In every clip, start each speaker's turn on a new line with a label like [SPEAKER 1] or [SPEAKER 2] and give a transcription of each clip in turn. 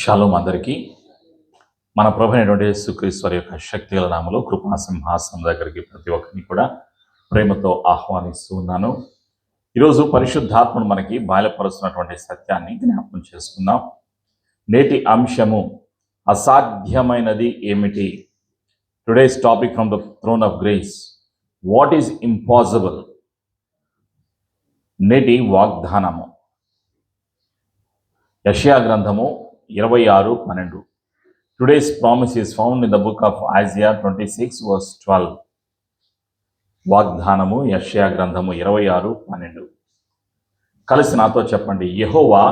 [SPEAKER 1] Shalom అందరికీ మన ప్రభు అయినటువంటి యేసుక్రీస్తు వారి యొక్క శక్తిగల నామములో కృపా సింహాసనం దగ్గరికి ప్రతి ఒక్కరిని కూడా ప్రేమతో ఆహ్వానిస్తూ ఉన్నాను. ఈరోజు పరిశుద్ధాత్మను మనకి బయలుపరుస్తున్నటువంటి సత్యాన్ని జ్ఞాపకం చేసుకుందాం. నేటి అంశము అసాధ్యమైనది ఏమిటి? Today's topic from the throne of grace, what is impossible. నేటి వాగ్దానము యెషయా గ్రంథము 26:12. Today's promise is found in the book of Isaiah 26 verse 12. వాగ్దానము యెషయా గ్రంథము 26:12. కలిసి నాతో చెప్పండి. యెహోవా,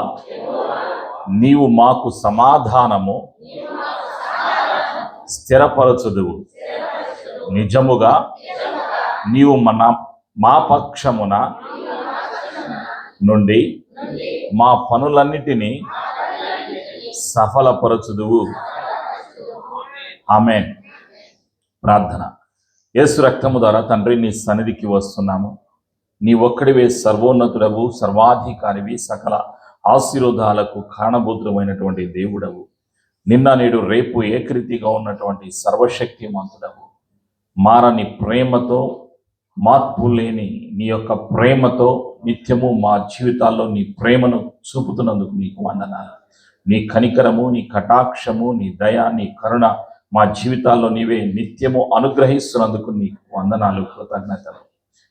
[SPEAKER 1] నీవు మాకు సమాధానము స్థిరపరచుదువు. నిజముగా నీవు మా పక్షమున నుండి మా పనులన్నిటినీ సఫలపరచుదువు. ఆమేన్. ప్రార్థన. యేసు రక్తము ద్వారా తండ్రి నీ సన్నిధికి వస్తున్నాము. నీ ఒక్కడివే సర్వోన్నతుడవు, సర్వాధికారివి, సకల ఆశీర్వాదాలకు కారణభూతుడమైనటువంటి దేవుడవు. నిన్న నేడు రేపు ఏకరీతిగా ఉన్నటువంటి సర్వశక్తిమంతుడవు. మారని ప్రేమతో, మార్పు లేని నీ యొక్క ప్రేమతో నిత్యము మా జీవితాల్లో నీ ప్రేమను చూపుతున్నందుకు నీకు వందనాలు. నీ కనికరము, నీ కటాక్షము, నీ దయ, నీ కరుణ మా జీవితాల్లో నీవే నిత్యము అనుగ్రహిస్తున్నందుకు నీకు వందనాలు, కృతజ్ఞతలు.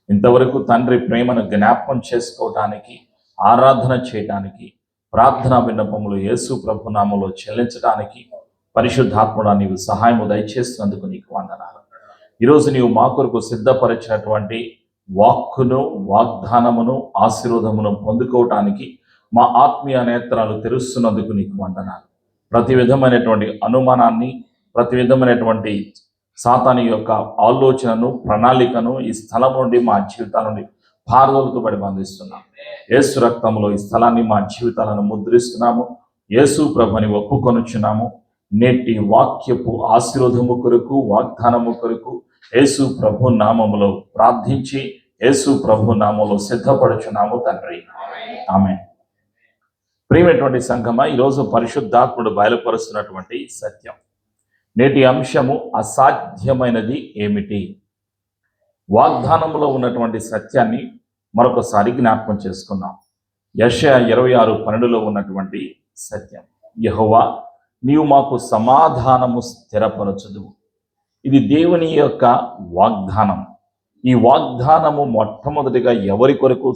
[SPEAKER 1] ఇంతవరకు తండ్రి ప్రేమను జ్ఞాపకం చేసుకోవటానికి, ఆరాధన చేయటానికి, ప్రార్థనా విన్నపములు యేసు ప్రభు నామములో చెల్లించడానికి పరిశుద్ధాత్ముడా నీవు సహాయము దయచేస్తున్నందుకు నీకు వందనాలు. ఈరోజు నీవు మా కొరకు సిద్ధపరిచినటువంటి వాక్కును, వాగ్దానమును, ఆశీర్వాదమును పొందుకోవటానికి మా ఆత్మీయ నేత్రాలు తెరుస్తున్నందుకు నీకు వందనాలు. ప్రతి విధమైనటువంటి అనుమానాన్ని, ప్రతి విధమైనటువంటి సాతాను యొక్క ఆలోచనను, ప్రణాళికను ఈ స్థలం నుండి మా జీవితాల నుండి పారదోలుతూబడి బంధిస్తున్నాము. యేసు రక్తంలో ఈ స్థలాన్ని, మా జీవితాలను ముద్రిస్తున్నాము. యేసు ప్రభుని ఒప్పుకొనుచున్నాము. నేటి వాక్యపు ఆశీర్వాదము కొరకు, వాగ్దానము కొరకు యేసు ప్రభు నామములో ప్రార్థించి యేసు ప్రభు నామములో సిద్ధపడుచున్నాము తండ్రి. ఆమేన్. ప్రియమైనటువంటి సంఘమా, ఈరోజు పరిశుద్ధాత్ముడు బయలుపరుస్తున్నటువంటి సత్యం. నేటి అంశము అసాధ్యమైనది ఏమిటి? వాగ్దానంలో ఉన్నటువంటి సత్యాన్ని మరొకసారి జ్ఞాపకం చేసుకుందాం. యెషయా 26:12 ఉన్నటువంటి సత్యం. యెహోవా, నీవు మాకు సమాధానము స్థిరపరచుదువు. ఇది దేవుని యొక్క వాగ్దానం. ఈ వాగ్దానము మొట్టమొదటిగా ఎవరి కొరకు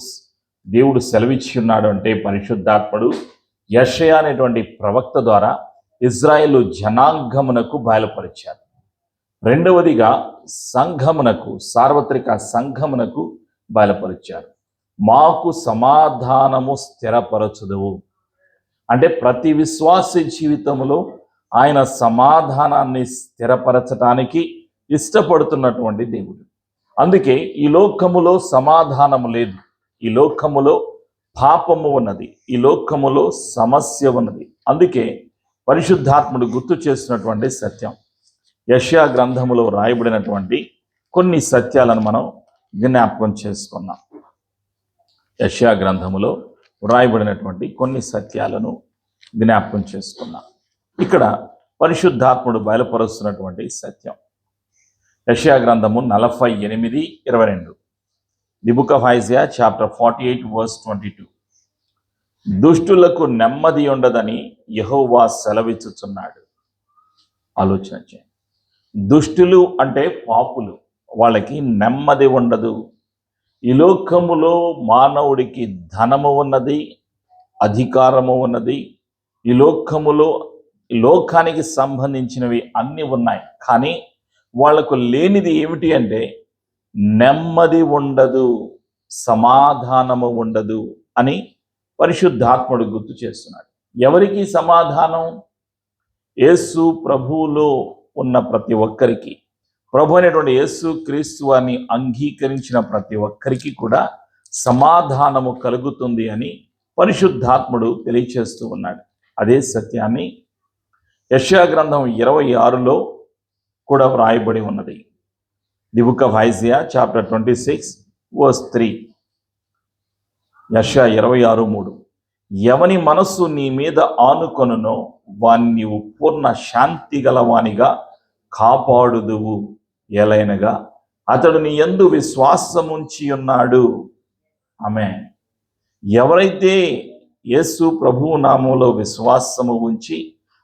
[SPEAKER 1] దేవుడు సెలవిచ్చి ఉన్నాడు అంటే పరిశుద్ధాత్ముడు యెషయా అనేటువంటి ప్రవక్త ద్వారా ఇజ్రాయేలు జనాంగమునకు బయలుపరిచారు. రెండవదిగా సంఘమునకు, సార్వత్రిక సంఘమునకు బయలుపరిచారు. మాకు సమాధానము స్థిరపరచుదువు అంటే ప్రతి విశ్వాసి జీవితంలో ఆయన సమాధానాన్ని స్థిరపరచటానికి ఇష్టపడుతున్నటువంటి దేవుడు. అందుకే ఈ లోకములో సమాధానము లేదు. ఈ లోకములో పాపము ఉన్నది. ఈ లోకములో సమస్య ఉన్నది. అందుకే పరిశుద్ధాత్ముడు గుర్తు చేసినటువంటి సత్యం, యెషయా గ్రంథములో రాయబడినటువంటి కొన్ని సత్యాలను మనం జ్ఞాపకం చేసుకున్నాం. యెషయా గ్రంథములో రాయబడినటువంటి కొన్ని సత్యాలను జ్ఞాపకం చేసుకున్నాం. ఇక్కడ పరిశుద్ధాత్ముడు బయలుపరుస్తున్నటువంటి సత్యం యెషయా గ్రంథము 48:22. The book of Isaiah chapter 48 verse 22. దుష్టులకు నెమ్మది ఉండదని యెహోవా సెలవిచ్చుచున్నాడు. ఆలోచన చేయండి. దుష్టులు అంటే పాపులు, వాళ్ళకి నెమ్మది ఉండదు. ఈ లోకములో మానవుడికి ధనము ఉన్నది, అధికారము ఉన్నది. ఈ లోకములో లోకానికి సంబంధించినవి అన్నీ ఉన్నాయి. కానీ వాళ్లకు లేనిది ఏమిటి అంటే నెమ్మది ఉండదు, సమాధానము ఉండదు అని పరిశుద్ధాత్ముడు గుర్తు చేస్తున్నాడు. ఎవరికి సమాధానం? యేసు ప్రభువులో ఉన్న ప్రతి ఒక్కరికి, ప్రభు అనేటువంటి యేసు క్రీస్తు అని అంగీకరించిన ప్రతి ఒక్కరికి కూడా సమాధానము కలుగుతుంది అని పరిశుద్ధాత్ముడు తెలియచేస్తూ ఉన్నాడు. అదే సత్యాన్ని యెషయా గ్రంథం 26లో కూడా వ్రాయబడి ఉన్నది. The book of Isaiah chapter 26 verse 3. యెషయా 26:3. ఎవని మనస్సు నీ మీద ఆనుకొనునో వాని నీవు పూర్ణ శాంతి గలవానిగా కాపాడుదువు. ఎలైనగా అతడు నీ యందు విశ్వాసముంచి ఉన్నాడు. ఆమేన్. ఎవరైతే యేసు ప్రభువు నామములో విశ్వాసము ఉంచి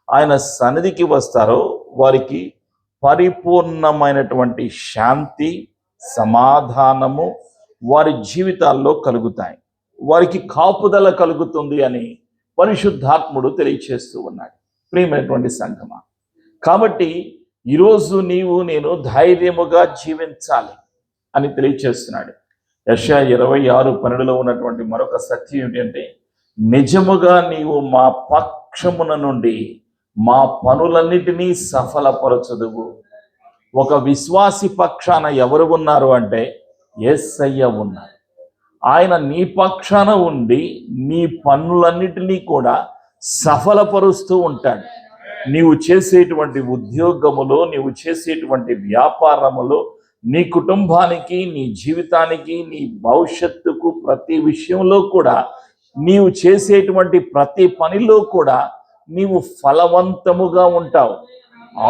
[SPEAKER 1] ఆయన సన్నిధికి వస్తారో వారికి పరిపూర్ణమైనటువంటి శాంతి, సమాధానము వారి జీవితాల్లో కలుగుతాయి. వారికి కాపుదల కలుగుతుంది అని పరిశుద్ధాత్ముడు తెలియచేస్తూ ఉన్నాడు. ప్రియమైనటువంటి సంగమా, కాబట్టి ఈరోజు నేను ధైర్యముగా జీవించాలి అని తెలియచేస్తున్నాడు. యెషయా 26:12 ఉన్నటువంటి మరొక సత్యం ఏమిటంటే, నిజముగా నీవు మా పక్షమున నుండి మా పనులన్నిటినీ సఫలపరచుదువు. ఒక విశ్వాసి పక్షాన ఎవరు ఉన్నారు అంటే యేసయ్య ఉన్నారు. ఆయన నీ పక్షాన ఉండి నీ పనులన్నిటినీ కూడా సఫలపరుస్తూ ఉంటాడు. నీవు చేసేటువంటి ఉద్యోగములో, నీవు చేసేటువంటి వ్యాపారములో, నీ కుటుంబానికి, నీ జీవితానికి, నీ భవిష్యత్తుకు ప్రతి విషయంలో కూడా, నీవు చేసేటువంటి ప్రతి పనిలో కూడా నీవు ఫలవంతముగా ఉంటావు,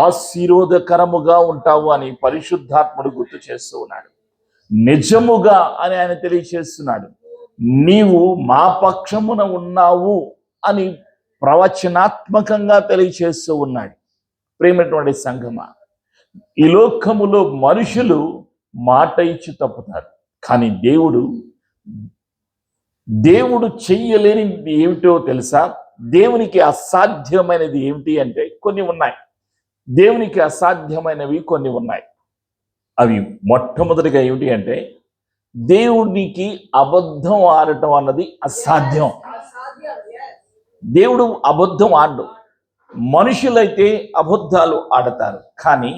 [SPEAKER 1] ఆశీర్వాదకరముగా ఉంటావు అని పరిశుద్ధాత్ముడు గుర్తు చేస్తూ ఉన్నాడు. నిజముగా అని ఆయన తెలియచేస్తున్నాడు. నీవు మా పక్షమున ఉన్నావు అని ప్రవచనాత్మకంగా తెలియచేస్తూ ఉన్నాడు. ప్రేమైనటువంటి సంగమా, ఈ లోకములో మనుషులు మాట ఇచ్చి తప్పుతారు, కానీ దేవుడు చెయ్యలేనిది ఏమిటో తెలుసా? దేవునికి అసాధ్యమైనది ఏమిటి అంటే కొన్ని ఉన్నాయి. దేవునికి అసాధ్యమైనవి కొన్ని ఉన్నాయి. అవి మొట్టమొదటిగా ఏమిటి అంటే, దేవునికి అబద్ధం ఆడటం అన్నది అసాధ్యం. దేవుడు అబద్ధం ఆడడు. మనుషులైతే అబద్ధాలు ఆడతారు, కానీ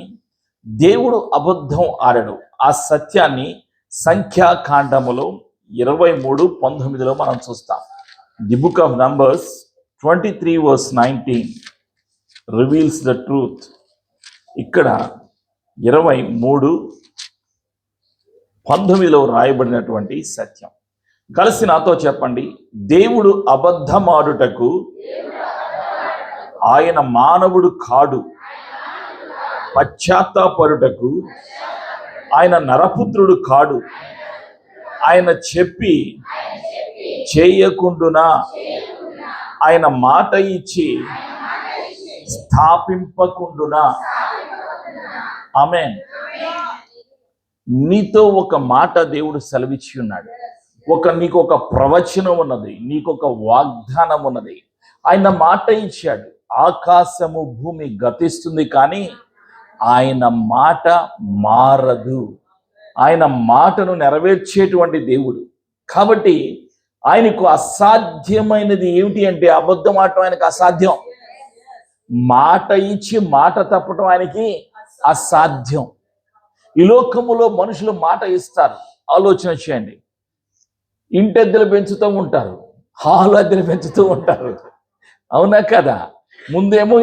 [SPEAKER 1] దేవుడు అబద్ధం ఆడడు. ఆ సత్యాన్ని సంఖ్యాకాండములో 23:19 మనం చూస్తాం. The book of numbers 23:19 reveals the truth. ఇక్కడ 23:19 రాయబడినటువంటి సత్యం. కలిసి నాతో చెప్పండి. దేవుడు అబద్ధమాడుటకు ఆయన మానవుడు కాడు, పశ్చాత్తాపడుటకు ఆయన నరపుత్రుడు కాడు. ఆయన చెప్పి చేయకుండునా, ఆయన మాట ఇచ్చి స్థాపింపకుండునా. ఆమేన్. నీతో ఒక మాట దేవుడు సెలవిచ్చి ఉన్నాడు. నీకు ఒక ప్రవచనం ఉన్నది, నీకు ఒక వాగ్దానం ఉన్నది. ఆయన మాట ఇచ్చాడు. ఆకాశము భూమి గతిస్తుంది, కానీ ఆయన మాట మారదు. ఆయన మాటను నెరవేర్చేటువంటి దేవుడు. కాబట్టి ఆయనకు అసాధ్యమైనది ఏమిటి అంటే, అబద్ధం ఆడటం ఆయనకు అసాధ్యం. మాట ఇచ్చి మాట తప్పటం ఆయనకి అసాధ్యం. ఈ లోకములో మనుషులు మాట ఇస్తారు. ఆలోచన చేయండి. ఇంటెద్దలు పెంచుతూ ఉంటారు, హాలు అద్దెలు పెంచుతూ ఉంటారు. అవునా కదా? ముందేమో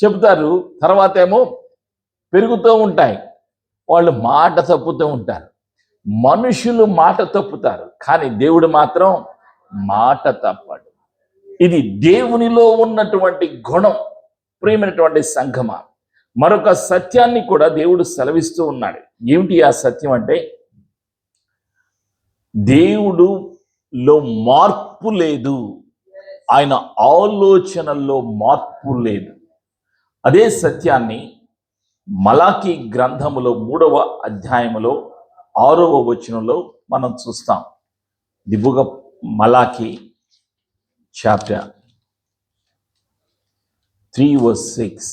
[SPEAKER 1] చెబుతారు, తర్వాత ఏమో పెరుగుతూ ఉంటాయి. వాళ్ళు మాట తప్పుతూ ఉంటారు. మనుషులు మాట తప్పుతారు, కానీ దేవుడు మాత్రం మాట తప్పడు. ఇది దేవునిలో ఉన్నటువంటి గుణం. ప్రియమైనటువంటి సంఘమా, మరొక సత్యాన్ని కూడా దేవుడు సెలవిస్తూ ఉన్నాడు. ఏమిటి ఆ సత్యం అంటే, దేవుడులో మార్పు లేదు, ఆయన ఆలోచనల్లో మార్పు లేదు. అదే సత్యాన్ని మలాకీ గ్రంథములో 3వ అధ్యాయములో 6వ వచనంలో మనం చూస్తాం. The book of Malachi chapter 3:6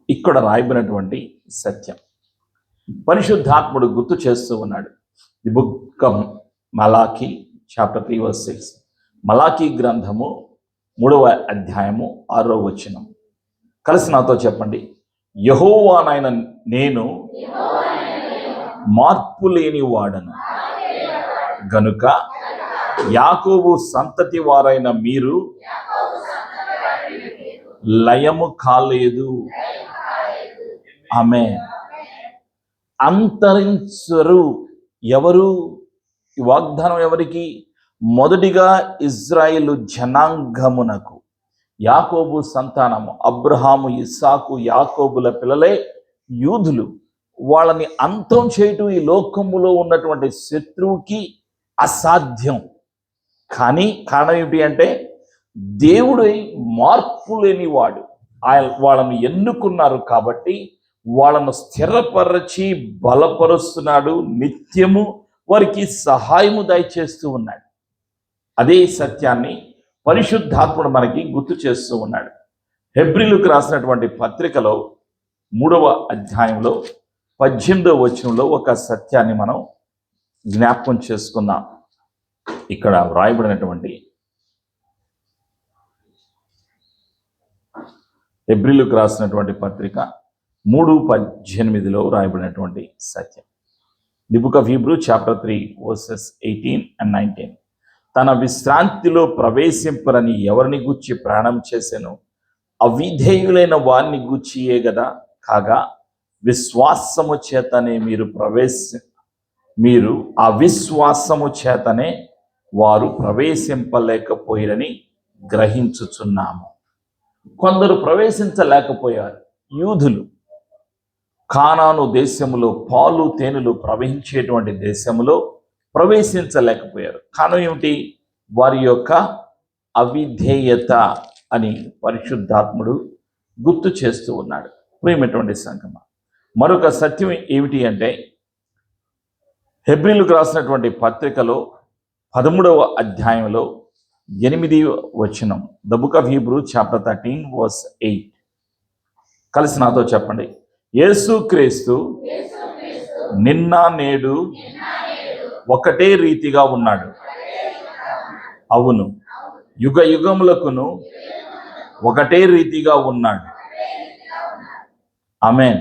[SPEAKER 1] ఇక్కడ రాయబడినటువంటి సత్యం పరిశుద్ధాత్ముడు గుర్తు చేస్తూ ఉన్నాడు. The book of Malachi chapter 3:6 Malachi గ్రంథము 3వ అధ్యాయము 6వ వచనం. కలిసి నాతో చెప్పండి. యెహోవానైన నేను మార్పు లేని వాడను గనుక యాకోబు సంతతి వారైన మీరు లయము కాలేదు. ఆమేన్. అంతరించరు. ఎవరు? ఈ వాగ్దానం ఎవరికి? మొదటిగా ఇజ్రాయేలు జనాంగమునకు, యాకోబు సంతానము, అబ్రహాము, ఇస్సాకు, యాకోబుల పిల్లలే యూదులు. వాళ్ళని అంతం చేయటం ఈ లోకములో ఉన్నటువంటి శత్రువుకి అసాధ్యం. కానీ కారణం ఏమిటి అంటే దేవుడు మార్పు లేనివాడు. వాళ్ళను ఎన్నుకున్నారు కాబట్టి వాళ్ళను స్థిరపరచి బలపరుస్తున్నాడు. నిత్యము వారికి సహాయము దయచేస్తూ ఉన్నాడు. అదే సత్యాన్ని పరిశుద్ధాత్ముడు మనకి గుర్తు చేస్తూ ఉన్నాడు. హెబ్రీలకు రాసినటువంటి పత్రికలో 3వ అధ్యాయంలో 18వ వచనంలో ఒక సత్యాన్ని మనం జ్ఞాపకం చేసుకుందాం. ఇక్కడ వ్రాయబడినటువంటి హెబ్రీలకు రాసినటువంటి పత్రిక 3:18లో వ్రాయబడినటువంటి సత్యం. The book of Hebrew chapter 3 verses 18 and 19. తన విశ్రాంతిలో ప్రవేశింపరని ఎవరిని గూర్చి ప్రాణం చేసెను? అవిధేయులైన వారిని గూర్చియే గదా. కాగా విశ్వాసము చేతనే మీరు అవిశ్వాసము చేతనే వారు ప్రవేశింపలేకపోయారని గ్రహించుచున్నాము. కొందరు ప్రవేశించలేకపోయారు. యూదులు కానాను దేశములో పాలు తేనెలు ప్రవహించేటువంటి దేశములో ప్రవేశించలేకపోయారు. కారణం ఏమిటి? వారి యొక్క అవిధేయత అని పరిశుద్ధాత్ముడు గుర్తు చేస్తూ ఉన్నాడు. ప్రియమైనటువంటి సంగమా, మరొక సత్యం ఏమిటి అంటే హెబ్రీలకు రాసినటువంటి పత్రికలో 13వ అధ్యాయంలో 8వ వచనం. The book of Hebrew chapter 13 verse 8. కలిసి నాతో చెప్పండి. యేసుక్రీస్తు నిన్న నేడు ఒకటే రీతిగా ఉన్నాడు. అవును, యుగ యుగములకును ఒకటే రీతిగా ఉన్నాడు. ఆమేన్.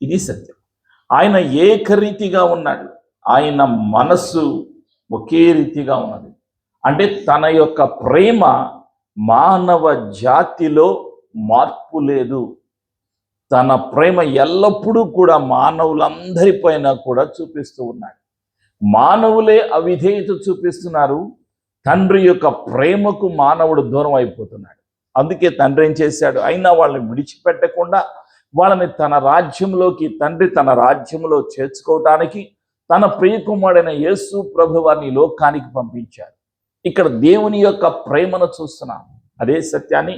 [SPEAKER 1] ఇది సత్యం. ఆయన ఏకరీతిగా ఉన్నాడు. ఆయన మనస్సు ఒకే రీతిగా ఉన్నది. అంటే తన యొక్క ప్రేమ మానవ జాతిలో మార్పు లేదు. తన ప్రేమ ఎల్లప్పుడూ కూడా మానవులందరిపైన కూడా చూపిస్తూ ఉన్నాడు. మానవులే అవిధేయత చూపిస్తున్నారు. తండ్రి యొక్క ప్రేమకు మానవుడు దూరం అయిపోతున్నాడు. అందుకే తండ్రి ఏం చేశాడు? అయినా వాళ్ళని విడిచిపెట్టకుండా వాళ్ళని తన రాజ్యంలోకి, తండ్రి తన రాజ్యంలో చేర్చుకోవటానికి తన ప్రియకుమారుడైన యేసు ప్రభు వారిని లోకానికి పంపించారు. ఇక్కడ దేవుని యొక్క ప్రేమను చూస్తున్నాం. అదే సత్యాన్ని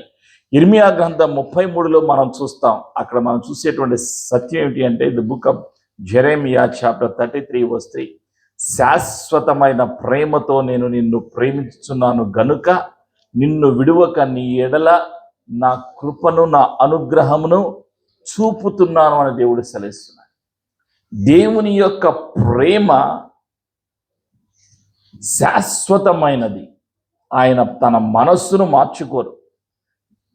[SPEAKER 1] ఇర్మియా గ్రంథం 33లో మనం చూస్తాం. అక్కడ మనం చూసేటువంటి సత్యం ఏమిటి అంటే the book of Jeremiah chapter 33 verse 3. శాశ్వతమైన ప్రేమతో నేను నిన్ను ప్రేమించుచున్నాను గనుక నిన్ను విడువక నీ ఎడల నా కృపను, నా అనుగ్రహమును చూపుతున్నాను అని దేవుడు సెలవిస్తున్నాడు. దేవుని యొక్క ప్రేమ శాశ్వతమైనది. ఆయన తన మనస్సును మార్చుకోరు.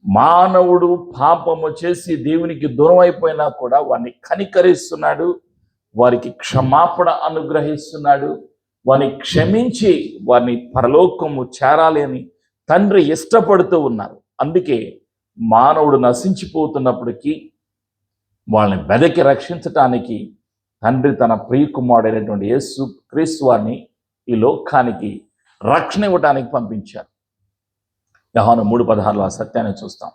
[SPEAKER 1] మానవుడు పాపము చేసి దేవునికి దూరం అయిపోయినా కూడా వారిని కనికరిస్తున్నాడు, వారికి క్షమాపణ అనుగ్రహిస్తున్నాడు, వారిని క్షమించి వారిని పరలోకము చేరాలి అని తండ్రి ఇష్టపడుతూ ఉన్నారు. అందుకే మానవుడు నశించిపోతున్నప్పటికీ వాళ్ళని వెదకి రక్షించటానికి తండ్రి తన ప్రియకుమారుడైనటువంటి యేసు క్రీస్తు వారిని ఈ లోకానికి రక్షణ ఇవ్వటానికి పంపించారు. యోహాను 3:16లో ఆ సత్యాన్ని చూస్తాం.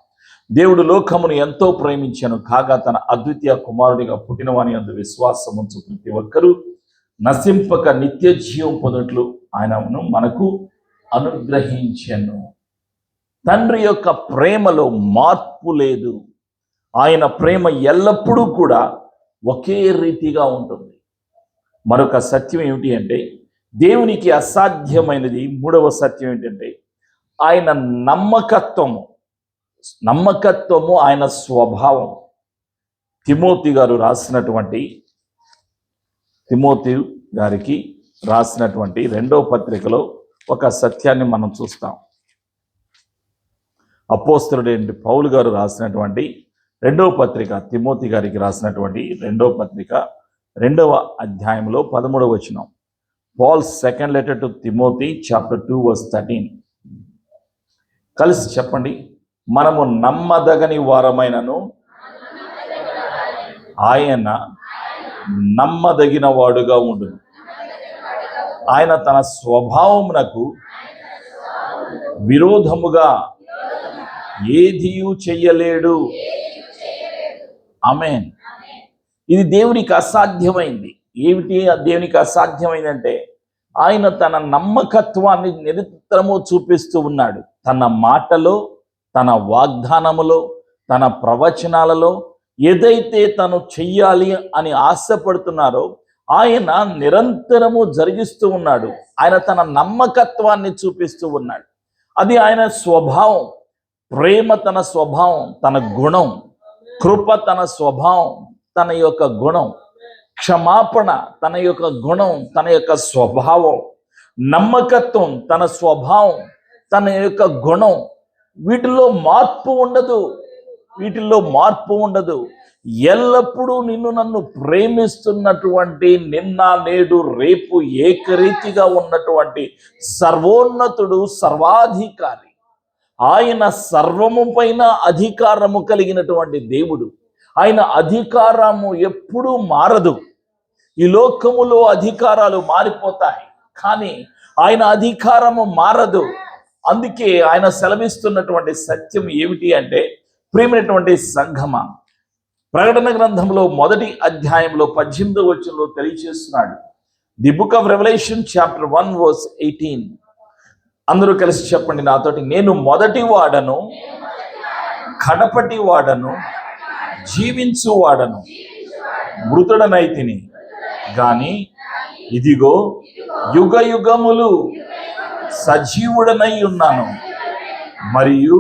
[SPEAKER 1] దేవుడు లోకమును ఎంతో ప్రేమించాను, కాగా తన అద్వితీయ కుమారుడిగా పుట్టినవాని యందు విశ్వాసం ఉంచు ప్రతి ఒక్కరూ నశింపక నిత్య జీవం పొందుటకు ఆయనను మనకు అనుగ్రహించెను. తండ్రి యొక్క ప్రేమలో మార్పు లేదు. ఆయన ప్రేమ ఎల్లప్పుడూ కూడా ఒకే రీతిగా ఉంటుంది. మరొక సత్యం ఏమిటి అంటే దేవునికి అసాధ్యమైనది. 3వ సత్యం ఏంటంటే ఆయన నమ్మకత్వము ఆయన స్వభావం. తిమోతి గారికి రాసినటువంటి 2వ పత్రికలో ఒక సత్యాన్ని మనం చూస్తాం. అపోస్తలుడైన పౌలు గారు రాసినటువంటి 2వ పత్రిక, తిమోతి గారికి రాసినటువంటి 2వ పత్రిక 2వ అధ్యాయంలో 13వ వచనం. Paul's second letter to Timothy chapter 2 verse 13. కలిసి చెప్పండి. మనము నమ్మదగని వారమైనను ఆయన నమ్మదగిన వాడుగా ఉండును. ఆయన తన స్వభావమునకు విరోధముగా ఏదియు చెయ్యలేడు. ఆమేన్. ఇది దేవునికి అసాధ్యమైంది. ఏమిటి దేవునికి అసాధ్యమైందంటే ఆయన తన నమ్మకత్వాన్ని నిరంతరము చూపిస్తూ ఉన్నాడు. తన మాటలో, తన వాగ్దానములో, తన ప్రవచనాలలో ఏదైతే తను చెయ్యాలి అని ఆశపడుతున్నారో ఆయన నిరంతరము జరిగిస్తూ ఉన్నాడు. ఆయన తన నమ్మకత్వాన్ని చూపిస్తూ ఉన్నాడు. అది ఆయన స్వభావం. ప్రేమ తన స్వభావం, తన గుణం. కృప తన స్వభావం, తన యొక్క గుణం. క్షమాపణ తన యొక్క గుణం, తన యొక్క స్వభావం. నమ్మకత్వం తన స్వభావం, తన యొక్క గుణం. వీటిలో మార్పు ఉండదు. వీటిల్లో మార్పు ఉండదు. ఎల్లప్పుడూ నిన్ను నన్ను ప్రేమిస్తున్నటువంటి, నిన్న నేడు రేపు ఏకరీతిగా ఉన్నటువంటి సర్వోన్నతుడు, సర్వాధికారి. ఆయన సర్వము పైన అధికారము కలిగినటువంటి దేవుడు. ఆయన అధికారము ఎప్పుడూ మారదు. ఈ లోకములో అధికారాలు మారిపోతాయి, కానీ ఆయన అధికారము మారదు. అందుకే ఆయన సెలవిస్తున్నటువంటి సత్యం ఏమిటి అంటే, ప్రియమైనటువంటి సంఘమా, ప్రకటన గ్రంథంలో 1వ అధ్యాయంలో 18వ వచనంలో తెలియజేస్తున్నాడు. The book of Revelation chapter 1 verse 18. అందరూ కలిసి చెప్పండి నాతోటి, నేను మొదటి వాడను, కడపటి వాడను, జీవించు వాడను, మృతుడనైతిని గాని ఇదిగో యుగ యుగములు సజీవుడనై ఉన్నాను, మరియు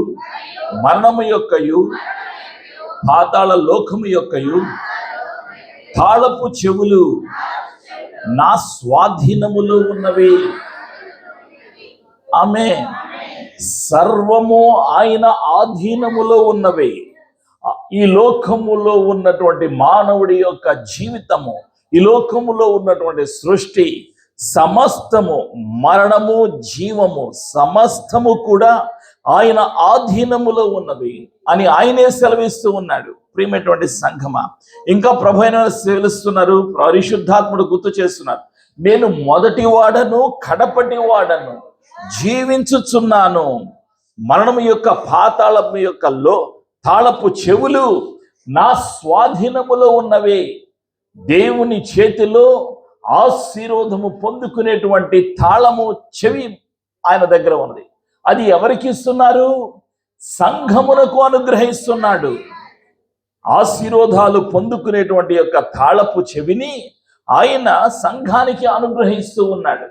[SPEAKER 1] మరణము యొక్కయు పాతాళ లోకము యొక్కయు తాళపు చెవులు నా స్వాధీనములో ఉన్నవి. ఆమె సర్వము ఆయన ఆధీనములో ఉన్నవి. ఈ లోకములో ఉన్నటువంటి మానవుడి యొక్క జీవితము, ఈ లోకములో ఉన్నటువంటి సృష్టి సమస్తము, మరణము, జీవము సమస్తము కూడా ఆయన ఆధీనములో ఉన్నది అని ఆయనే సెలవిస్తూ ఉన్నాడు. ప్రియమైనటువంటి సంఘమా, ఇంకా ప్రభు అయిన సెలవిస్తున్నారు, పరిశుద్ధాత్ముడు గుర్తు చేస్తున్నారు. నేను మొదటి వాడను, కడపటి వాడను, జీవించుచున్నాను. మరణము యొక్క పాతాళము యొక్క తాళపు చెవులు నా స్వాధీనములో ఉన్నవే. దేవుని చేతిలో ఆశీర్వాదము పొందుకునేటువంటి తాళము చెవి ఆయన దగ్గర ఉన్నది. అది ఎవరికి ఇస్తున్నారు? సంఘమునకు అనుగ్రహిస్తున్నాడు. ఆశీర్వాదాలు పొందుకునేటువంటి యొక్క తాళపు చెవిని ఆయన సంఘానికి అనుగ్రహిస్తూ ఉన్నాడు.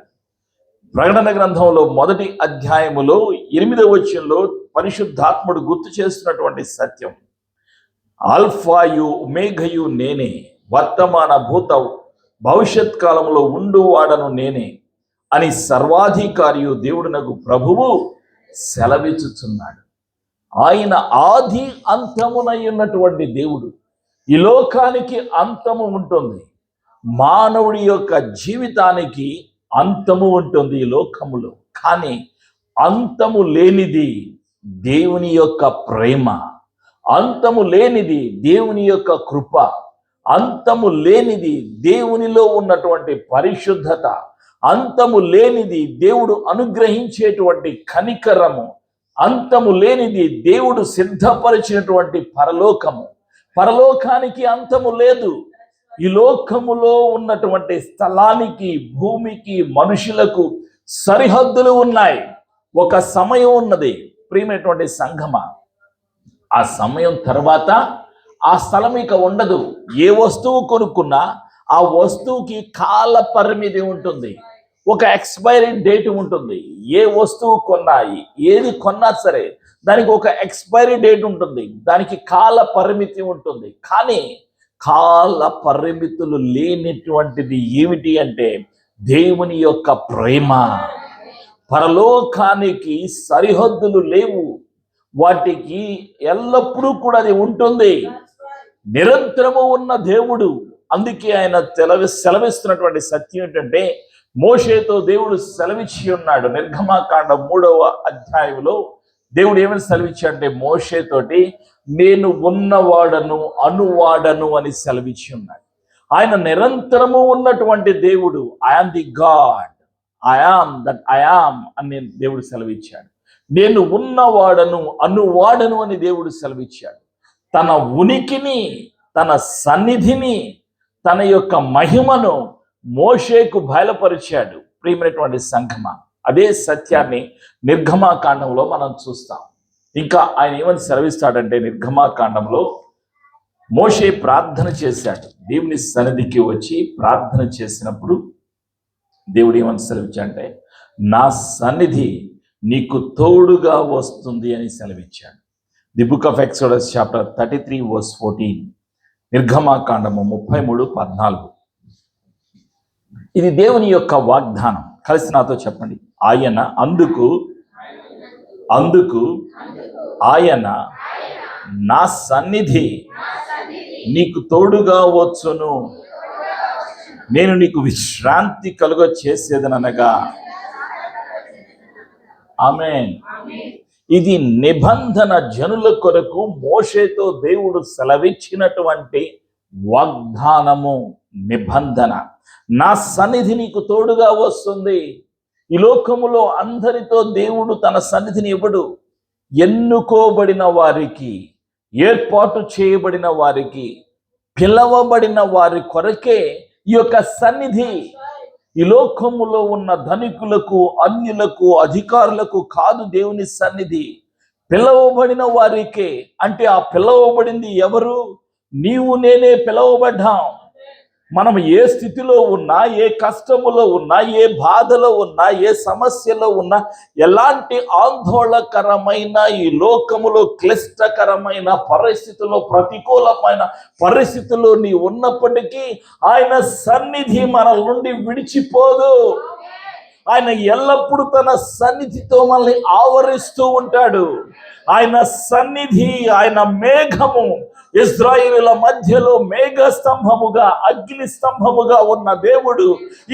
[SPEAKER 1] ప్రకటన గ్రంథంలో 1వ అధ్యాయములో 8వ వచనంలో పరిశుద్ధాత్ముడు గుర్తు చేస్తున్నటువంటి సత్యం, ఆల్ఫాయు ఒమేఘయు నేనే, వర్తమాన భూత భవిష్యత్ కాలంలో ఉండువాడను నేనే అని సర్వాధికారియు దేవుడునకు ప్రభువు సెలవిచ్చుచున్నాడు. ఆయన ఆది అంతమునై ఉన్నటువంటి దేవుడు. ఈ లోకానికి అంతము ఉంటుంది, మానవుడి యొక్క జీవితానికి అంతము ఉంటుంది ఈ లోకములో. కానీ అంతము లేనిది దేవుని యొక్క ప్రేమ, అంతము లేనిది దేవుని యొక్క కృప, అంతము లేనిది దేవునిలో ఉన్నటువంటి పరిశుద్ధత, అంతము లేనిది దేవుడు అనుగ్రహించేటువంటి కనికరము, అంతము లేనిది దేవుడు సిద్ధపరిచినటువంటి పరలోకము. పరలోకానికి అంతము లేదు. ఈ లోకములో ఉన్నటువంటి స్థలానికి, భూమికి, మనుషులకు సరిహద్దులు ఉన్నాయి. ఒక సమయం ఉన్నది. ప్రియమైనటువంటి సంఘమా, ఆ సమయం తర్వాత ఆ స్థలం ఇక ఉండదు. ఏ వస్తువు కొనుక్కున్నా ఆ వస్తువుకి కాల పరిమితి ఉంటుంది, ఒక ఎక్స్పైరీ డేట్ ఉంటుంది. ఏ వస్తువు కొన్నా, ఏది కొన్నా సరే దానికి ఒక ఎక్స్పైరీ డేట్ ఉంటుంది, దానికి కాల పరిమితి ఉంటుంది. కానీ కాల పరిమితులు లేనిటువంటిది ఏమిటి అంటే దేవుని యొక్క ప్రేమ. పరలోకానికి సరిహద్దులు లేవు, వాటికి ఎల్లప్పుడూ కూడా అది ఉంటుంది. నిరంతరము ఉన్న దేవుడు. అందుకే ఆయన సెలవిస్తున్నటువంటి సత్యం ఏంటంటే, మోషేతో దేవుడు సెలవిచ్చి ఉన్నాడు. నిర్గమాకాండ 3వ అధ్యాయంలో దేవుడు ఏమని సెలవిచ్చాడంటే, మోషేతోటి నేను ఉన్నవాడను, అనువాడను అని సెలవిచ్చి ఉన్నాడు. ఆయన నిరంతరము ఉన్నటువంటి దేవుడు. I am the God, I am అని దేవుడు సెలవిచ్చాడు. నేను ఉన్నవాడను అనువాడను అని దేవుడు సెలవిచ్చాడు. తన ఉనికిని, తన సన్నిధిని, తన యొక్క మహిమను మోషేకు బయలుపరిచాడు. ప్రియమైనటువంటి సంఘమ, అదే సత్యాన్ని నిర్గమాకాండంలో మనం చూస్తాం. ఇంకా ఆయన ఏమని సెలవిస్తాడంటే, నిర్గమాకాండంలో మోషే ప్రార్థన చేశాడు. దేవుని సన్నిధికి వచ్చి ప్రార్థన చేసినప్పుడు దేవుడు ఏమని సెలవిచ్చాడంటే, నా సన్నిధి నీకు తోడుగా వస్తుంది అని సెలవిచ్చాడు. The book of Exodus chapter 33 verse 14, నిర్గమాకాండము 33:14. ఇది దేవుని యొక్క వాగ్దానం. కలిసి నాతో చెప్పండి. అందుకు ఆయన నా సన్నిధి నీకు తోడుగా వచ్చును, నేను నీకు విశ్రాంతి కలుగ చేసేదనగా. ఆమేన్. ఇది నిబంధన జనుల కొరకు మోషేతో దేవుడు సెలవిచ్చినటువంటి వాగ్దానము, నిబంధన. నా సన్నిధి నీకు తోడుగా వస్తుంది. ఈ లోకములో అందరితో దేవుడు తన సన్నిధిని ఇవ్వడు. ఎన్నుకోబడిన వారికి, ఏర్పాటు చేయబడిన వారికి, పిలవబడిన వారి కొరకే ఈ యొక్క సన్నిధి. ఈ లోకములో ఉన్న ధనికులకు, అన్యులకు, అధికారులకు కాదు దేవుని సన్నిధి. పిలవబడిన వారికే. అంటే ఆ పిలవబడింది ఎవరు? నీవు నేనే పిలవబడ్డాం. మనం ఏ స్థితిలో ఉన్నా, ఏ కష్టములో ఉన్నా, ఏ బాధలో ఉన్నా, ఏ సమస్యలో ఉన్నా, ఎలాంటి ఆందోళనకరమైన ఈ లోకములో క్లిష్టకరమైన పరిస్థితుల్లో, ప్రతికూలమైన పరిస్థితుల్లో నీ ఉన్నప్పటికీ ఆయన సన్నిధి మన నుండి విడిచిపోదు. ఆయన ఎల్లప్పుడూ తన సన్నిధితో మనల్ని ఆవరిస్తూ ఉంటాడు. ఆయన సన్నిధి, ఆయన మేఘము, ఇశ్రాయేలుల మధ్యలో మేఘ స్తంభముగా, అగ్ని స్తంభముగా ఉన్న దేవుడు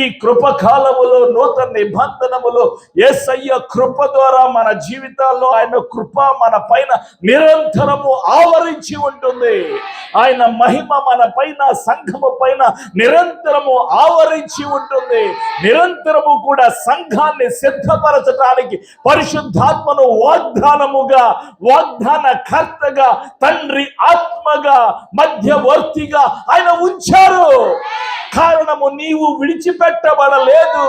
[SPEAKER 1] ఈ కృపకాలములో, నూతన నిబంధనములో యేసయ్య కృప ద్వారా మన జీవితాల్లో ఆయన కృప మన పైన నిరంతరము ఆవరించి ఉంటుంది. ఆయన మహిమ మన పైన, సంఘము పైన నిరంతరము ఆవరించి ఉంటుంది. నిరంతరము కూడా సంఘాన్ని సిద్ధపరచడానికి పరిశుద్ధాత్మను వాగ్దాన కర్తగా, తండ్రి ఆత్మగా, మధ్యవర్తిగా ఆయన ఉంచారు. కారణము, నీవు విడిచిపెట్టబడలేదు.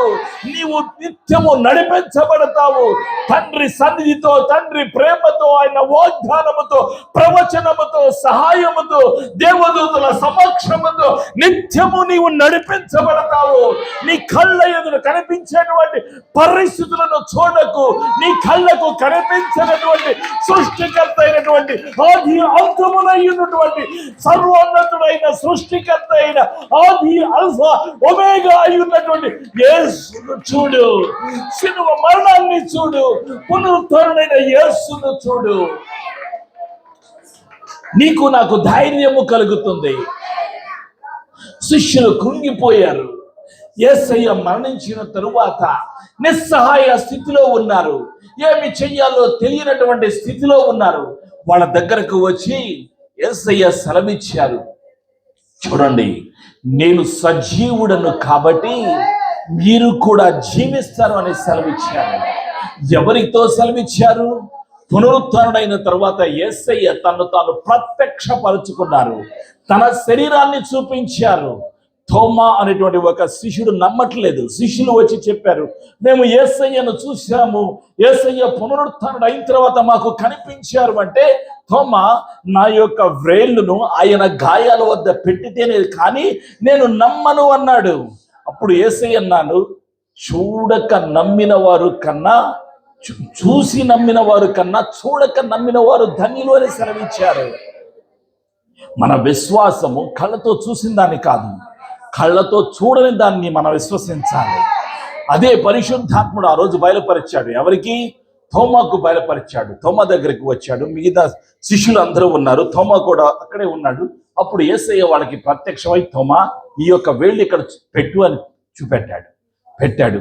[SPEAKER 1] నీవు నిత్యము నడిపించబడతావు. తండ్రి సన్నిధితో, తండ్రి ప్రేమతో, ఆయన వాగ్దానముతో, ప్రవచనముతో, సహాయముతో, దేవదూతల సమక్షముతో నిత్యము నీవు నడిపించబడతావు. నీ కళ్ళ ఎదురు కనిపించేటువంటి పరిస్థితులను చూడకు. నీ కళ్ళకు కనిపించినటువంటి సృష్టికర్త అయినటువంటి, ఆది అంతమునైనటువంటి, సర్వోన్నతుడైన సృష్టికర్త అయిన, ఆది అల్ఫా ఒమేగా అయి ఉన్నటువంటి యేసును చూడు. శిలువ మరణాన్ని చూడు. పునరుద్ధరణైన యేసును చూడు. నీకు నాకు ధైర్యము కలుగుతుంది. శిష్యులు కృంగిపోయారు. యేసయ్య మరణించిన తరువాత నిస్సహాయ స్థితిలో ఉన్నారు. ఏమి చెయ్యాలో తెలియనటువంటి స్థితిలో ఉన్నారు. వాళ్ళ దగ్గరకు వచ్చి యేసయ్య సెలవిచ్చారు. చూడండి, నేను సజీవుడను కాబట్టి మీరు కూడా జీవిస్తారు అని సెలవిచ్చారు. ఎవరితో సెలవిచ్చారు? పునరుద్ధరణైన తర్వాత యేసయ్య తను తాను ప్రత్యక్షపరుచుకున్నారు. తన శరీరాన్ని చూపించారు. తోమా అనేటువంటి ఒక శిష్యుడు నమ్మట్లేదు. శిష్యులు వచ్చి చెప్పారు, మేము యేసయ్యను చూశాము, యేసయ్య పునరుద్ధరణ అయిన తర్వాత మాకు కనిపించారు అంటే, తోమా, నా యొక్క వ్రేళ్లను ఆయన గాయాల వద్ద పెట్టితేనే కానీ నేను నమ్మను అన్నాడు. అప్పుడు యేసయ్య అన్నాడు, చూడక నమ్మిన వారు కన్నా, చూసి నమ్మిన వారు కన్నా చూడక నమ్మిన వారు ధన్యులు అని సెలవిచ్చారు. మన విశ్వాసము కళ్ళతో చూసిన దాన్ని కాదు, కళ్ళతో చూడని దాన్ని మనం విశ్వసించాలి. అదే పరిశుద్ధాత్ముడు ఆ రోజు బయలుపరిచాడు. ఎవరికి? తోమాకు బయలుపరిచాడు. తోమా దగ్గరికి వచ్చాడు. మిగతా శిష్యులు అందరూ ఉన్నారు. తోమా కూడా అక్కడే ఉన్నాడు. అప్పుడు యేసయ్య వాళ్ళకి ప్రత్యక్షమై, తోమా, ఈ యొక్క వేళ్ళు ఇక్కడ పెట్టు అని పెట్టాడు.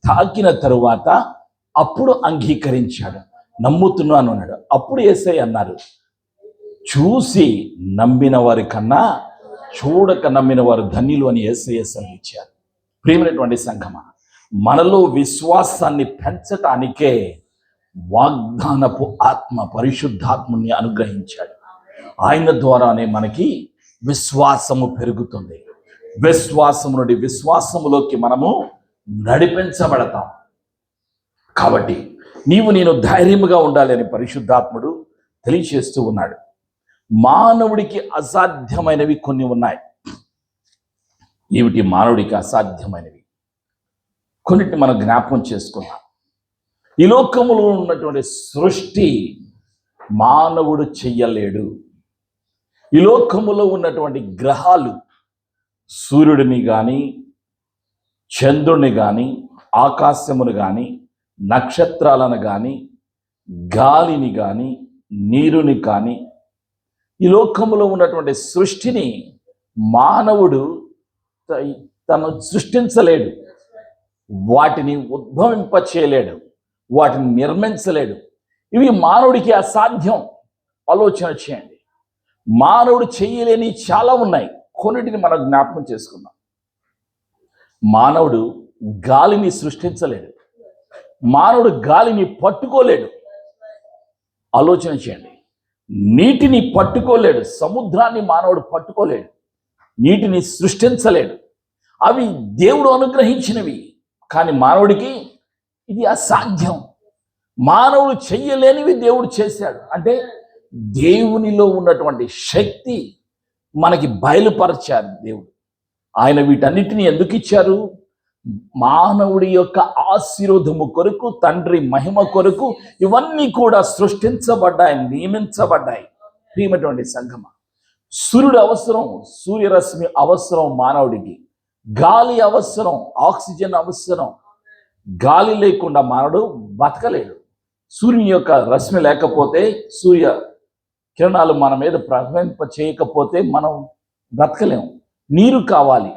[SPEAKER 1] తాకిన తరువాత అప్పుడు అంగీకరించాడు. నమ్ముతున్నాను అన్నాడు. అప్పుడు యేసయ్య అన్నారు, చూసి నమ్మిన వారి కన్నా చూడక నమ్మిన వారు ధన్యులు అని యేసయ్య సెలవిచ్చారు. ప్రియమైనటువంటి సంఘమా, మనలో విశ్వాసాన్ని పెంచటానికే వాగ్దానపు ఆత్మ పరిశుద్ధాత్మని అనుగ్రహించాడు. ఆయన ద్వారానే మనకి విశ్వాసము పెరుగుతుంది. విశ్వాసము నుండి విశ్వాసములోకి మనము నడిపించబడతాం. కాబట్టి నేను ధైర్యముగా ఉండాలి అని పరిశుద్ధాత్ముడు తెలియచేస్తూ ఉన్నాడు. మానవుడికి అసాధ్యమైనవి కొన్ని ఉన్నాయి. ఏమిటి మానవుడికి అసాధ్యమైనవి? కొన్నిటిని మనం జ్ఞాపకం చేసుకున్నాం. ఈ లోకములో ఉన్నటువంటి సృష్టి మానవుడు చెయ్యలేడు. ఈ లోకములో ఉన్నటువంటి గ్రహాలు, సూర్యుడిని కానీ, చంద్రుడిని కానీ, ఆకాశమును కానీ, నక్షత్రాలను కానీ, గాలిని కానీ, నీరుని కానీ, ఈ లోకములో ఉన్నటువంటి సృష్టిని మానవుడు తను సృష్టించలేడు. వాటిని ఉద్భవింపచేయలేడు, వాటిని నిర్మించలేడు. ఇవి మానవుడికి అసాధ్యం. ఆలోచన చేయండి. మానవుడు చేయలేని చాలా ఉన్నాయి. కొన్నిటిని మనం జ్ఞాపకం చేసుకుందాం. మానవుడు గాలిని సృష్టించలేడు. మానవుడు గాలిని పట్టుకోలేడు. ఆలోచన చేయండి. నీటిని పట్టుకోలేడు. సముద్రాన్ని మానవుడు పట్టుకోలేడు. నీటిని సృష్టించలేడు. అవి దేవుడు అనుగ్రహించినవి. కానీ మానవుడికి ఇది అసాధ్యం. మానవుడు చెయ్యలేనివి దేవుడు చేశాడు. అంటే దేవునిలో ఉన్నటువంటి శక్తి మనకి బయలుపరిచారు దేవుడు. ఆయన వీటన్నిటిని ఎందుకు ఇచ్చారు? మానవుడి యొక్క ఆశీర్వాదము కొరకు, తండ్రి మహిమ కొరకు ఇవన్నీ కూడా సృష్టించబడ్డాయి, నియమించబడ్డాయి. ప్రియమైనటువంటి సంగమ, సూర్యుడు అవసరం, సూర్యరశ్మి అవసరం మానవుడికి. గాలి అవసరం, ఆక్సిజన్ అవసరం. గాలి లేకుండా మానవుడు బతకలేడు. సూర్యుని యొక్క రశ్మి లేకపోతే, సూర్య కిరణాలు మన మీద ప్రవహింప చేయకపోతే మనం బ్రతకలేము. నీరు కావాలి,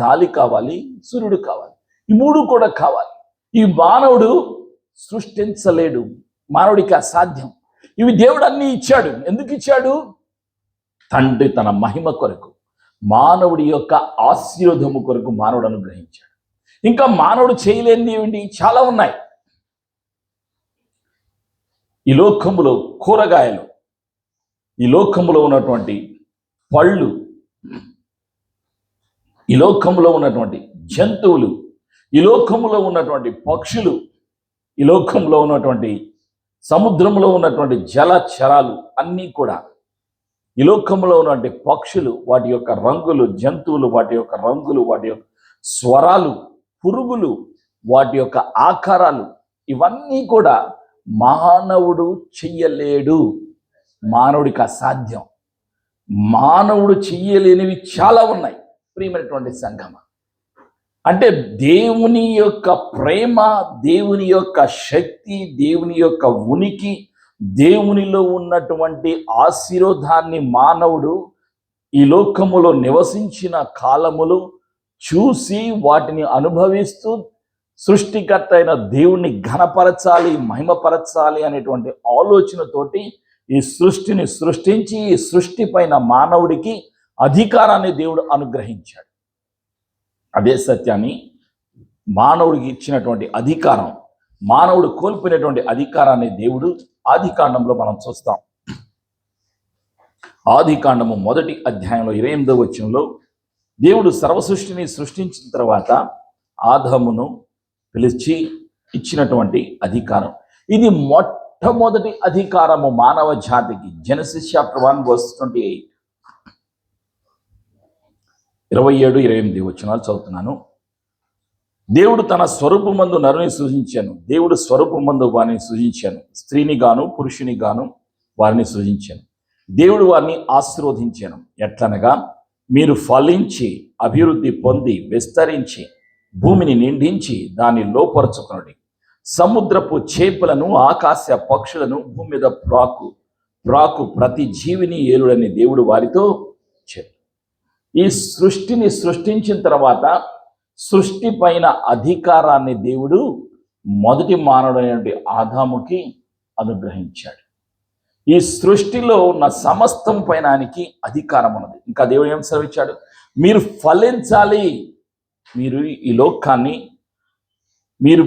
[SPEAKER 1] గాలి కావాలి, సూర్యుడు కావాలి. ఈ మూడు కూడా కావాలి. ఈ మానవుడు సృష్టించలేడు. మానవుడికి అసాధ్యం. ఇవి దేవుడు అన్నీ ఇచ్చాడు. ఎందుకు ఇచ్చాడు? తండ్రి తన మహిమ కొరకు, మానవుడి యొక్క ఆశీర్వాదము కొరకు మానవుడు అనుగ్రహించాడు. ఇంకా మానవుడు చేయలేనిది ఏమిటి? చాలా ఉన్నాయి. ఈ లోకములో కూరగాయలు, ఈ లోకములో ఉన్నటువంటి పళ్ళు, ఈ లోకములో ఉన్నటువంటి జంతువులు, ఈ లోకములో ఉన్నటువంటి పక్షులు, ఈ లోకంలో ఉన్నటువంటి సముద్రంలో ఉన్నటువంటి జలచరాలు అన్నీ కూడా, ఈ లోకంలో ఉన్నటువంటి పక్షులు, వాటి యొక్క రంగులు, జంతువులు వాటి యొక్క రంగులు, వాటి యొక్క స్వరాలు, పురుగులు వాటి యొక్క ఆకారాలు, ఇవన్నీ కూడా మానవుడు చెయ్యలేడు. మానవుడికి అసాధ్యం. మానవుడు చెయ్యలేనివి చాలా ఉన్నాయి. ప్రియమైనటువంటి సంగమ, అంటే దేవుని యొక్క ప్రేమ, దేవుని యొక్క శక్తి, దేవుని యొక్క ఉనికి, దేవునిలో ఉన్నటువంటి ఆశీర్వాదాన్ని మానవుడు ఈ లోకములో నివసించిన కాలములు చూసి వాటిని అనుభవిస్తూ సృష్టికర్త అయిన దేవుణ్ణి ఘనపరచాలి, మహిమపరచాలి అనేటువంటి ఆలోచనతోటి ఈ సృష్టిని సృష్టించి ఈ సృష్టి పైన మానవుడికి అధికారాన్ని దేవుడు అనుగ్రహించాడు. అదే సత్యాన్ని, మానవుడికి ఇచ్చినటువంటి అధికారం, మానవుడు కోల్పోయినటువంటి అధికారాన్ని దేవుడు ఆదికాండంలో మనం చూస్తాం. ఆదికాండము 1వ అధ్యాయంలో 28వ వచనంలో దేవుడు సర్వసృష్టిని సృష్టించిన తర్వాత ఆదామును పిలిచి ఇచ్చినటువంటి అధికారం ఇది. మొట్టమొదటి అధికారము మానవ జాతికి. జెనసిస్ చాప్టర్ 1:28, 27-28 వచనాలు చదువుతున్నాను. దేవుడు తన స్వరూపమందు నరుని సృజించాను. దేవుడు స్వరూపమందు వారిని సృజించాను. స్త్రీని గాను పురుషుని గాను వారిని సృజించాను. దేవుడు వారిని ఆశీర్వదించాను. ఎట్లనగా, మీరు ఫలించి అభివృద్ధి పొంది విస్తరించి భూమిని నిండించి దాన్ని లోపరుచుకునండి. సముద్రపు చేపలను, ఆకాశ పక్షులను, భూమి మీద ప్రాకు ప్రతి జీవిని ఏలుడని దేవుడు వారితో చెప్పాడు. ఈ సృష్టిని సృష్టించిన తర్వాత సృష్టి పైన అధికారాన్ని దేవుడు మొదటి మానవుడైనటువంటి ఆదాముకి అనుగ్రహించాడు. ఈ సృష్టిలో ఉన్న సమస్తం పైన ఆయనకి అధికారం ఉన్నది. ఇంకా దేవుడు ఏం సెలవిచ్చాడు? మీరు ఫలించాలి, మీరు ఈ లోకాన్ని మీరు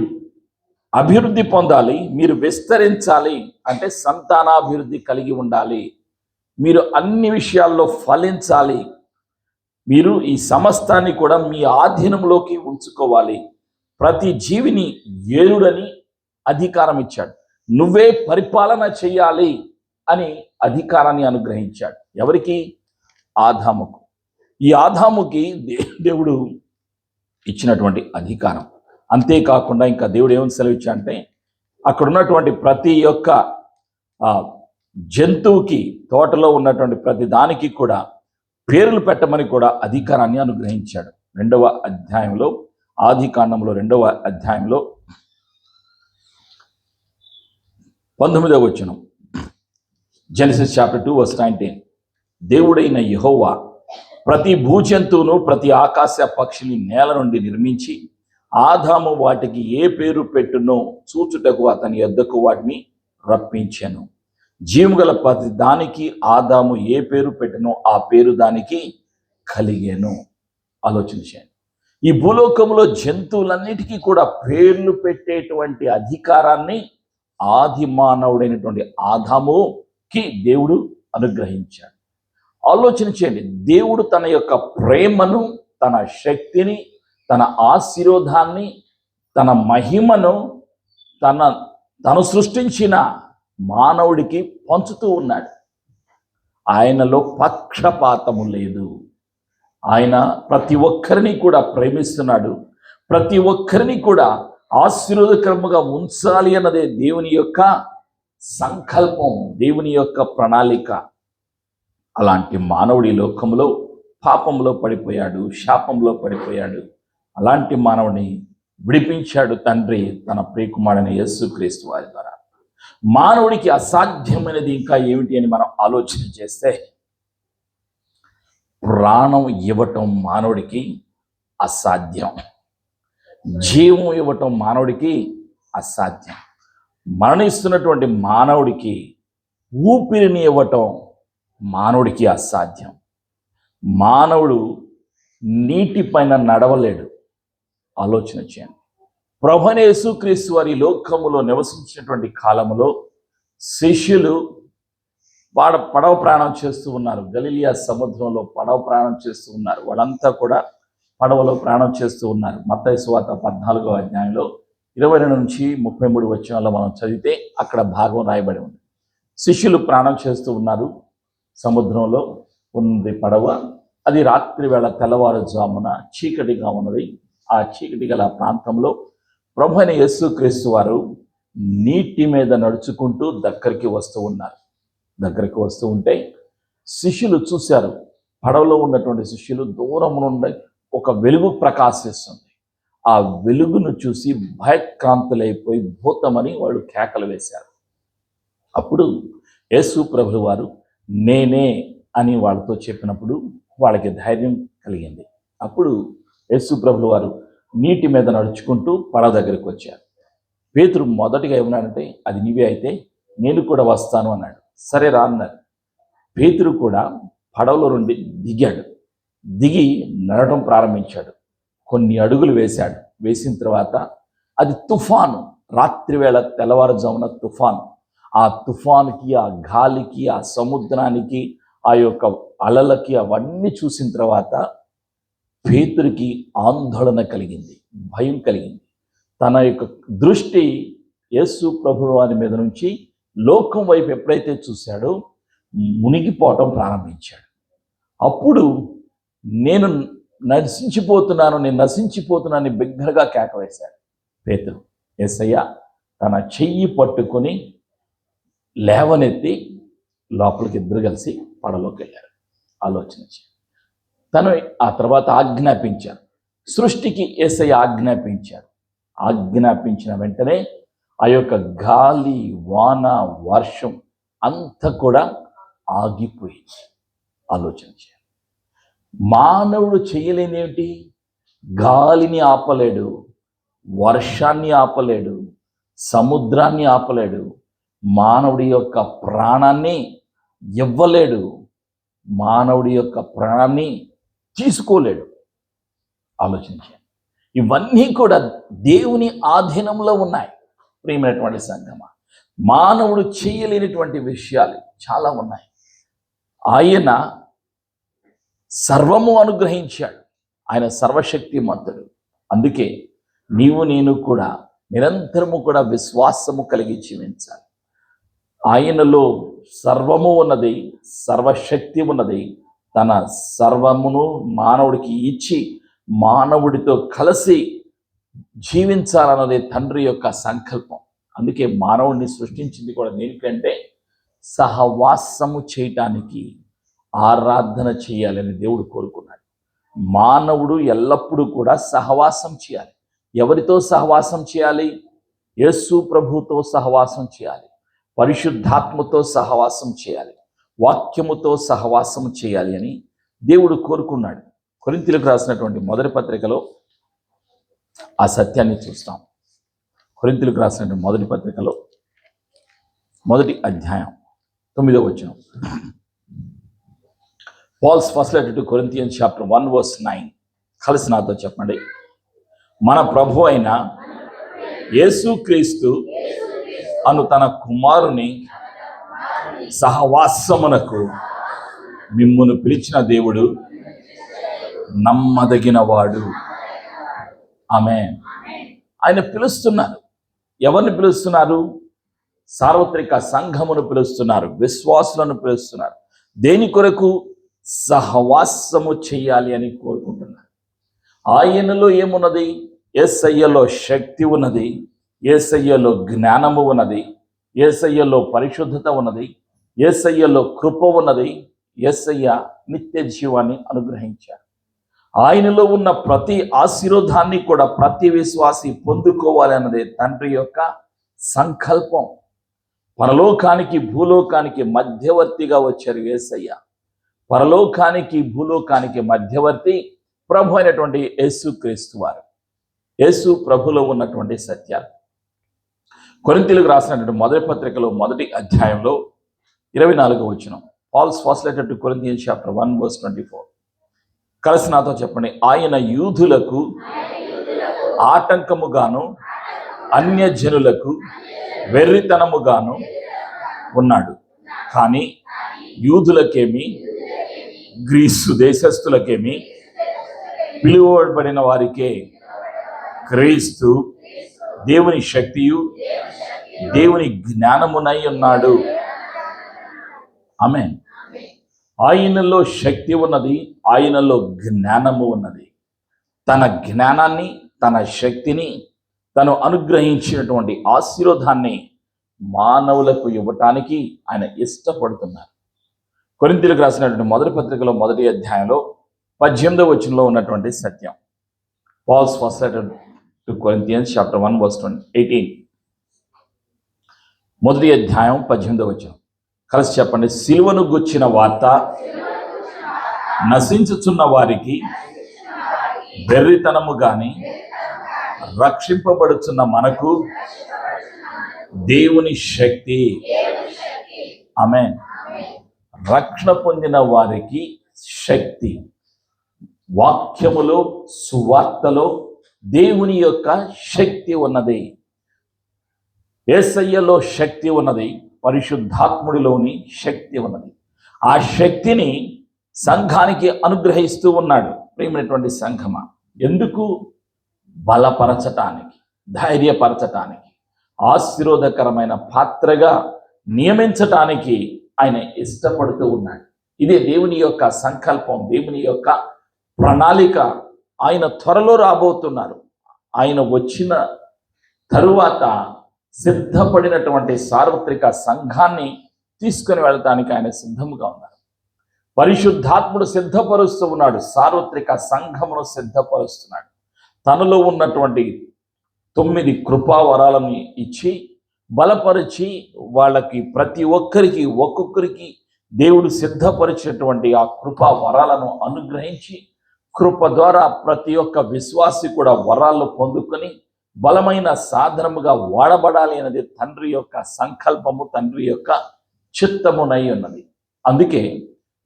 [SPEAKER 1] అభివృద్ధి పొందాలి, మీరు విస్తరించాలి అంటే సంతానాభివృద్ధి కలిగి ఉండాలి, మీరు అన్ని విషయాల్లో ఫలించాలి, మీరు ఈ సమస్తాన్ని కూడా మీ ఆధీనంలోకి ఉంచుకోవాలి. ప్రతి జీవిని ఏలుడని అధికారం ఇచ్చాడు. నువ్వే పరిపాలన చేయాలి అని అధికారాన్ని అనుగ్రహించాడు. ఎవరికి? ఆదాముకు. ఈ ఆదాముకి దేవుడు ఇచ్చినటువంటి అధికారం. అంతేకాకుండా ఇంకా దేవుడు ఏమని సెలవిచ్చాడంటే అక్కడ ఉన్నటువంటి ప్రతి ఒక్క జంతువుకి, తోటలో ఉన్నటువంటి ప్రతి దానికి కూడా పేర్లు పెట్టమని కూడా అధికారాన్ని అనుగ్రహించాడు. 2వ అధ్యాయంలో, ఆదికాండంలో 2వ అధ్యాయంలో 19వ వచనం, జెనసిస్ చాప్టర్ 2 వర్స్ 19. దేవుడైన యెహోవా ప్రతి భూజంతువును ప్రతి ఆకాశ పక్షిని నేల నుండి నిర్మించి ఆదాము వాటికి ఏ పేరు పెట్టునో చూచుటకు అతని యొద్దకు వాటిని రప్పించెను. జీవగల ప్రతి దానికి ఆదాము ఏ పేరు పెట్టినో ఆ పేరు దానికి కలిగెను. ఆలోచించాను. ఈ భూలోకంలో జంతువులన్నిటికీ కూడా పేర్లు పెట్టేటువంటి అధికారాన్ని ఆది మానవుడైనటువంటి ఆదాముకి దేవుడు అనుగ్రహించాడు. ఆలోచన చేయండి. దేవుడు తన యొక్క ప్రేమను, తన శక్తిని, తన ఆశీర్వాదాన్ని, తన మహిమను తను సృష్టించిన మానవుడికి పంచుతూ ఉన్నాడు. ఆయనలో పక్షపాతము లేదు. ఆయన ప్రతి ఒక్కరిని కూడా ప్రేమిస్తున్నాడు. ప్రతి ఒక్కరిని కూడా ఆశీర్వాదకరముగా ఉంచాలి అన్నదే దేవుని యొక్క సంకల్పం, దేవుని యొక్క ప్రణాళిక. అలాంటి మానవుడి లోకంలో పాపంలో పడిపోయాడు, శాపంలో పడిపోయాడు. అలాంటి మానవుడిని విడిపించాడు తండ్రి తన ప్రియకుమారుడైన యేసుక్రీస్తు వారి ద్వారా. మానవుడికి అసాధ్యమైనది ఇంకా ఏమిటి అని మనం ఆలోచన చేస్తే, ప్రాణం ఇవ్వటం మానవుడికి అసాధ్యం, జీవం ఇవ్వటం మానవుడికి అసాధ్యం, మరణిస్తున్నటువంటి మానవుడికి ఊపిరిని ఇవ్వటం మానవుడికి అసాధ్యం. మానవుడు నీటిపైన నడవలేడు. ఆలోచన చేయండి. ప్రభువైన యేసుక్రీస్తు వారి లోకములో నివసించినటువంటి కాలములో శిష్యులు పడవ ప్రయాణం చేస్తూ ఉన్నారు. గలిలియా సముద్రంలో పడవ ప్రయాణం చేస్తూ ఉన్నారు. వాళ్ళంతా కూడా పడవలో ప్రయాణం చేస్తూ ఉన్నారు. మత్తయి సువార్త 14వ అధ్యాయంలో 22 నుంచి 33 వచనాల్లో మనం చదివితే అక్కడ భాగం రాయబడి ఉంది. శిష్యులు ప్రయాణం చేస్తూ ఉన్నారు. సముద్రంలో ఉంది పడవ. అది రాత్రి వేళ తెల్లవారుజామున చీకటిగా ఉన్నది. ఆ చీకటి గల ప్రాంతంలో ప్రభువైన యేసుక్రీస్తు వారు నీటి మీద నడుచుకుంటూ దగ్గరికి వస్తూ ఉన్నారు. దగ్గరికి వస్తూ ఉంటే శిష్యులు చూశారు. పడవలో ఉన్నటువంటి శిష్యులు దూరం నుండి ఒక వెలుగు ప్రకాశిస్తుంది. ఆ వెలుగును చూసి భయక్రాంతులైపోయి భూతమని వాళ్ళు కేకలు వేశారు. అప్పుడు యేసు ప్రభువు వారు నేనే అని వాళ్ళతో చెప్పినప్పుడు వాళ్ళకి ధైర్యం కలిగింది. అప్పుడు యేసు ప్రభువు వారు నీటి మీద నడుచుకుంటూ పడవ దగ్గరికి వచ్చారు. పేతురు మొదటిగా ఏమన్నాడంటే, అది నీవే అయితే నేను కూడా వస్తాను అన్నాడు. సరే రా అన్నారు. పేతురు కూడా పడవలో నుండి దిగాడు. దిగి నడవడం ప్రారంభించాడు. కొన్ని అడుగులు వేశాడు. వేసిన తర్వాత అది తుఫాను, రాత్రి వేళ తెల్లవారుజామున తుఫాను. ఆ తుఫానుకి, ఆ గాలికి, ఆ సముద్రానికి, ఆ యొక్క అలలకి అవన్నీ చూసిన తర్వాత పేతురికి ఆందోళన కలిగింది, భయం కలిగింది. తన యొక్క దృష్టి యేసు ప్రభువు వారి మీద నుంచి లోకం వైపు ఎప్పుడైతే చూశాడో మునిగిపోవటం ప్రారంభించాడు. అప్పుడు నేను నశించిపోతున్నాను బిగ్గరగా కేకవేశాడు పేతురు. యేసయ్య తన చెయ్యి పట్టుకొని లేవనెత్తి లోపలికి ఇద్దరు కలిసి పడలోకి వెళ్ళారు. ఆలోచించి తను ఆ తర్వాత ఆజ్ఞాపించారు. సృష్టికి యేసయ్య ఆజ్ఞాపించారు. ఆజ్ఞాపించిన వెంటనే ఆ యొక్క గాలి, వాన, వర్షం అంతా కూడా ఆగిపోయింది. ఆలోచించారు. మానవుడు చేయలేనేమిటి? గాలిని ఆపలేడు, వర్షాన్ని ఆపలేడు, సముద్రాన్ని ఆపలేడు, మానవుడి యొక్క ప్రాణాన్ని ఇవ్వలేడు, మానవుడి యొక్క ప్రాణాన్ని తీసుకోలేడు. ఆలోచించాను. ఇవన్నీ కూడా దేవుని ఆధీనంలో ఉన్నాయి. ప్రియమైనటువంటి సంగమా, మానవుడు చేయలేనిటువంటి విషయాలు చాలా ఉన్నాయి. ఆయన సర్వము అనుగ్రహించాడు. ఆయన సర్వశక్తిమంతుడు. అందుకే నీవు నేను కూడా నిరంతరము కూడా విశ్వాసము కలిగి జీవించాలి. ఆయనలో సర్వము ఉన్నది, సర్వశక్తి ఉన్నది. తన సర్వమును మానవుడికి ఇచ్చి మానవుడితో కలిసి జీవించాలన్నది తండ్రి యొక్క సంకల్పం. అందుకే మానవుడిని సృష్టించింది కూడా దేనికంటే సహవాసము చేయటానికి, ఆరాధన చేయాలని దేవుడు కోరుకున్నాడు. మానవుడు ఎల్లప్పుడూ కూడా సహవాసం చేయాలి. ఎవరితో సహవాసం చేయాలి? యేసు ప్రభుతో సహవాసం చేయాలి, పరిశుద్ధాత్మతో సహవాసం చేయాలి, వాక్యముతో సహవాసం చేయాలి అని దేవుడు కోరుకున్నాడు. కొరింథీయులకు రాసినటువంటి మొదటి పత్రికలో ఆ సత్యాన్ని చూస్తాం. కొరింథీయులకు రాసినటువంటి మొదటి పత్రికలో మొదటి అధ్యాయం 9వ వచనం. Paul's first letter to Corinthians chapter 1 verse 9. కలిసి నాతో చెప్పండి. మన ప్రభు అయిన యేసుక్రీస్తు అను తన కుమారుని సహవాసమునకు మిమ్మును పిలిచిన దేవుడు నమ్మదగినవాడు. ఆమేన్. ఆయన పిలుస్తున్నారు. ఎవరిని పిలుస్తున్నారు? సార్వత్రిక సంఘమును పిలుస్తున్నారు, విశ్వాసులను పిలుస్తున్నారు. దేని కొరకు? సహవాసము చేయాలి అని కోరుకుంటున్నారు. ఆయనలో ఏమున్నది? యేసయ్యలో శక్తి ఉన్నది, యేసయ్యలో జ్ఞానము ఉన్నది, యేసయ్యలో పరిశుద్ధత ఉన్నది, యేసయ్యలో కృప ఉన్నది. యేసయ్య నిత్య జీవాన్ని అనుగ్రహించారు. ఆయనలో ఉన్న ప్రతి ఆశీర్వాదాన్ని కూడా ప్రతి విశ్వాసి పొందుకోవాలి అన్నదే తండ్రి యొక్క సంకల్పం. పరలోకానికి భూలోకానికి మధ్యవర్తిగా వచ్చారు యేసయ్య. పరలోకానికి భూలోకానికి మధ్యవర్తి ప్రభు అయినటువంటి యేసుక్రీస్తు వారు. యేసు ప్రభులో ఉన్నటువంటి సత్యాలు. కొరింథీయులకు రాసినటువంటి మొదటి పత్రికలో మొదటి అధ్యాయంలో 24వ వచనం. Paul's first letter to Corinthians chapter 1 verse 24. కలిసి నాతో చెప్పండి. ఆయన యూదులకు ఆటంకముగాను అన్యజనులకు వెర్రితనముగాను ఉన్నాడు, కానీ యూదులకేమి గ్రీసు దేశస్థులకేమి పిలువబడిన వారికే క్రీస్తు దేవుని శక్తియు దేవుని జ్ఞానమునై ఉన్నాడు. ఆమేన్. ఆయనలో శక్తి ఉన్నది, ఆయనలో జ్ఞానము ఉన్నది. తన జ్ఞానాన్ని, తన శక్తిని, తను అనుగ్రహించినటువంటి ఆశీర్వాదాన్ని మానవులకు ఇవ్వటానికి ఆయన ఇష్టపడుతున్నారు. కొరింథీయులకు రాసినటువంటి మొదటి పత్రికలో మొదటి అధ్యాయంలో 18వ వచనంలో ఉన్నటువంటి సత్యం. Paul's first letter to Corinthians chapter 1 verse 18. మొదటి అధ్యాయం 18వ వచనం. కలిసి చెప్పండి. సిలువను గుచ్చిన వార్త నశించుచున్న వారికి వెర్రితనము గాని, రక్షింపబడుచున్న మనకు దేవుని శక్తి. ఆమేన్. రక్షణ పొందిన వారికి శక్తి. వాక్యములో, సువార్తలో దేవుని యొక్క శక్తి ఉన్నది. యేసయ్యలో శక్తి ఉన్నది, పరిశుద్ధాత్ముడిలోని శక్తి ఉన్నది. ఆ శక్తిని సంఘానికి అనుగ్రహిస్తూ ఉన్నాడు. ప్రియమైనటువంటి సంఘమా, ఎందుకు? బలపరచటానికి, ధైర్యపరచటానికి, ఆశీర్వాదకరమైన పాత్రగా నియమించటానికి ఆయన ఇష్టపడుతూ ఉన్నాడు. ఇదే దేవుని యొక్క సంకల్పం, దేవుని యొక్క ప్రణాళిక. ఆయన త్వరలో రాబోతున్నారు. ఆయన వచ్చిన తరువాత సిద్ధపడినటువంటి సార్వత్రిక సంఘాన్ని తీసుకుని వెళ్ళటానికి ఆయన సిద్ధముగా ఉన్నారు. పరిశుద్ధాత్ముడు సిద్ధపరుస్తూ ఉన్నాడు, సార్వత్రిక సంఘమును సిద్ధపరుస్తున్నాడు. తనలో ఉన్నటువంటి 9 కృపావరాలను ఇచ్చి బలపరిచి వాళ్ళకి ప్రతి ఒక్కొక్కరికి దేవుడు సిద్ధపరిచినటువంటి ఆ కృపా వరాలను అనుగ్రహించి, కృప ద్వారా ప్రతి ఒక్క విశ్వాసి కూడా వరాలను పొందుకొని బలమైన సాధనముగా వాడబడాలి అనేది తండ్రి యొక్క సంకల్పము, తండ్రి యొక్క చిత్తమునై ఉన్నది. అందుకే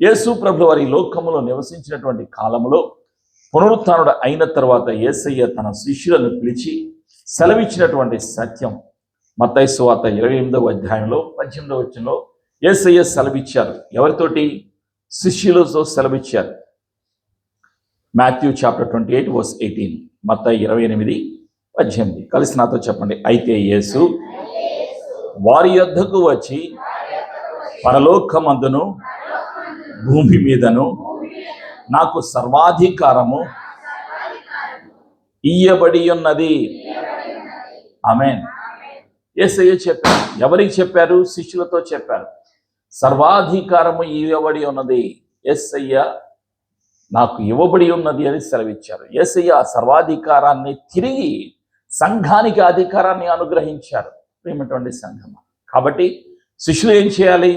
[SPEAKER 1] యేసు ప్రభువు వారి లోకములో నివసించినటువంటి కాలములో పునరుత్థానుడు అయిన తర్వాత యేసయ్య తన శిష్యులను పిలిచి సెలవిచ్చినటువంటి సత్యం మత్తయి సువార్త 28వ అధ్యాయంలో 18వ వచనంలో యేసయ్య సెలవిచ్చారు. ఎవరితోటి? శిష్యులతో సెలవిచ్చారు. మాథ్యూ చాప్టర్ 28:18, మత్తయి 28:18. కలిసి నాతో చెప్పండి. అయితే యేసు వారి యొద్దకు వచ్చి పరలోకమందును భూమి మీదను నాకు సర్వాధికారము ఇయ్యబడి ఉన్నది. ఆమేన్. యేసయ్య చెప్పారు. ఎవరికి చెప్పారు? శిష్యులతో చెప్పారు. సర్వాధికారము ఇవ్వబడి ఉన్నది. యేసయ్య నాకు ఇవ్వబడి ఉన్నది అని సెలవిచ్చారు. యేసయ్య సర్వాధికారాన్ని తిరిగి సంఘానికి అధికారాన్ని అనుగ్రహించారు. ప్రియమైనటువంటి సంఘం. కాబట్టి శిష్యులు ఏం చేయాలి?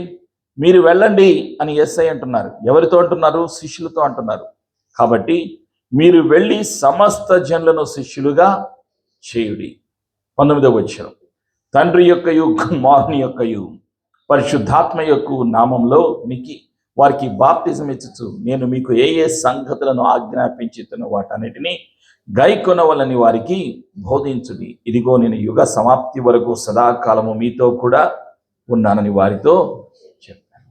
[SPEAKER 1] మీరు వెళ్ళండి అని యేసయ్య అంటున్నారు. ఎవరితో అంటున్నారు? శిష్యులతో అంటున్నారు. కాబట్టి మీరు వెళ్ళి సమస్త జనులను శిష్యులుగా చేయుడి. 19వ వచనం, తండ్రి యొక్కయు కుమారుని యొక్కయు పరిశుద్ధాత్మ యొక్క నామంలో వారికి బాప్తిజం ఇచ్చుచు నేను మీకు ఏ ఏ సంగతులను ఆజ్ఞాపించుతున్న వాటన్నిటినీ గైకొనవలని వారికి బోధించుడి. ఇదిగో నేను యుగ సమాప్తి వరకు సదాకాలము మీతో కూడా ఉన్నానని వారితో చెప్పాను.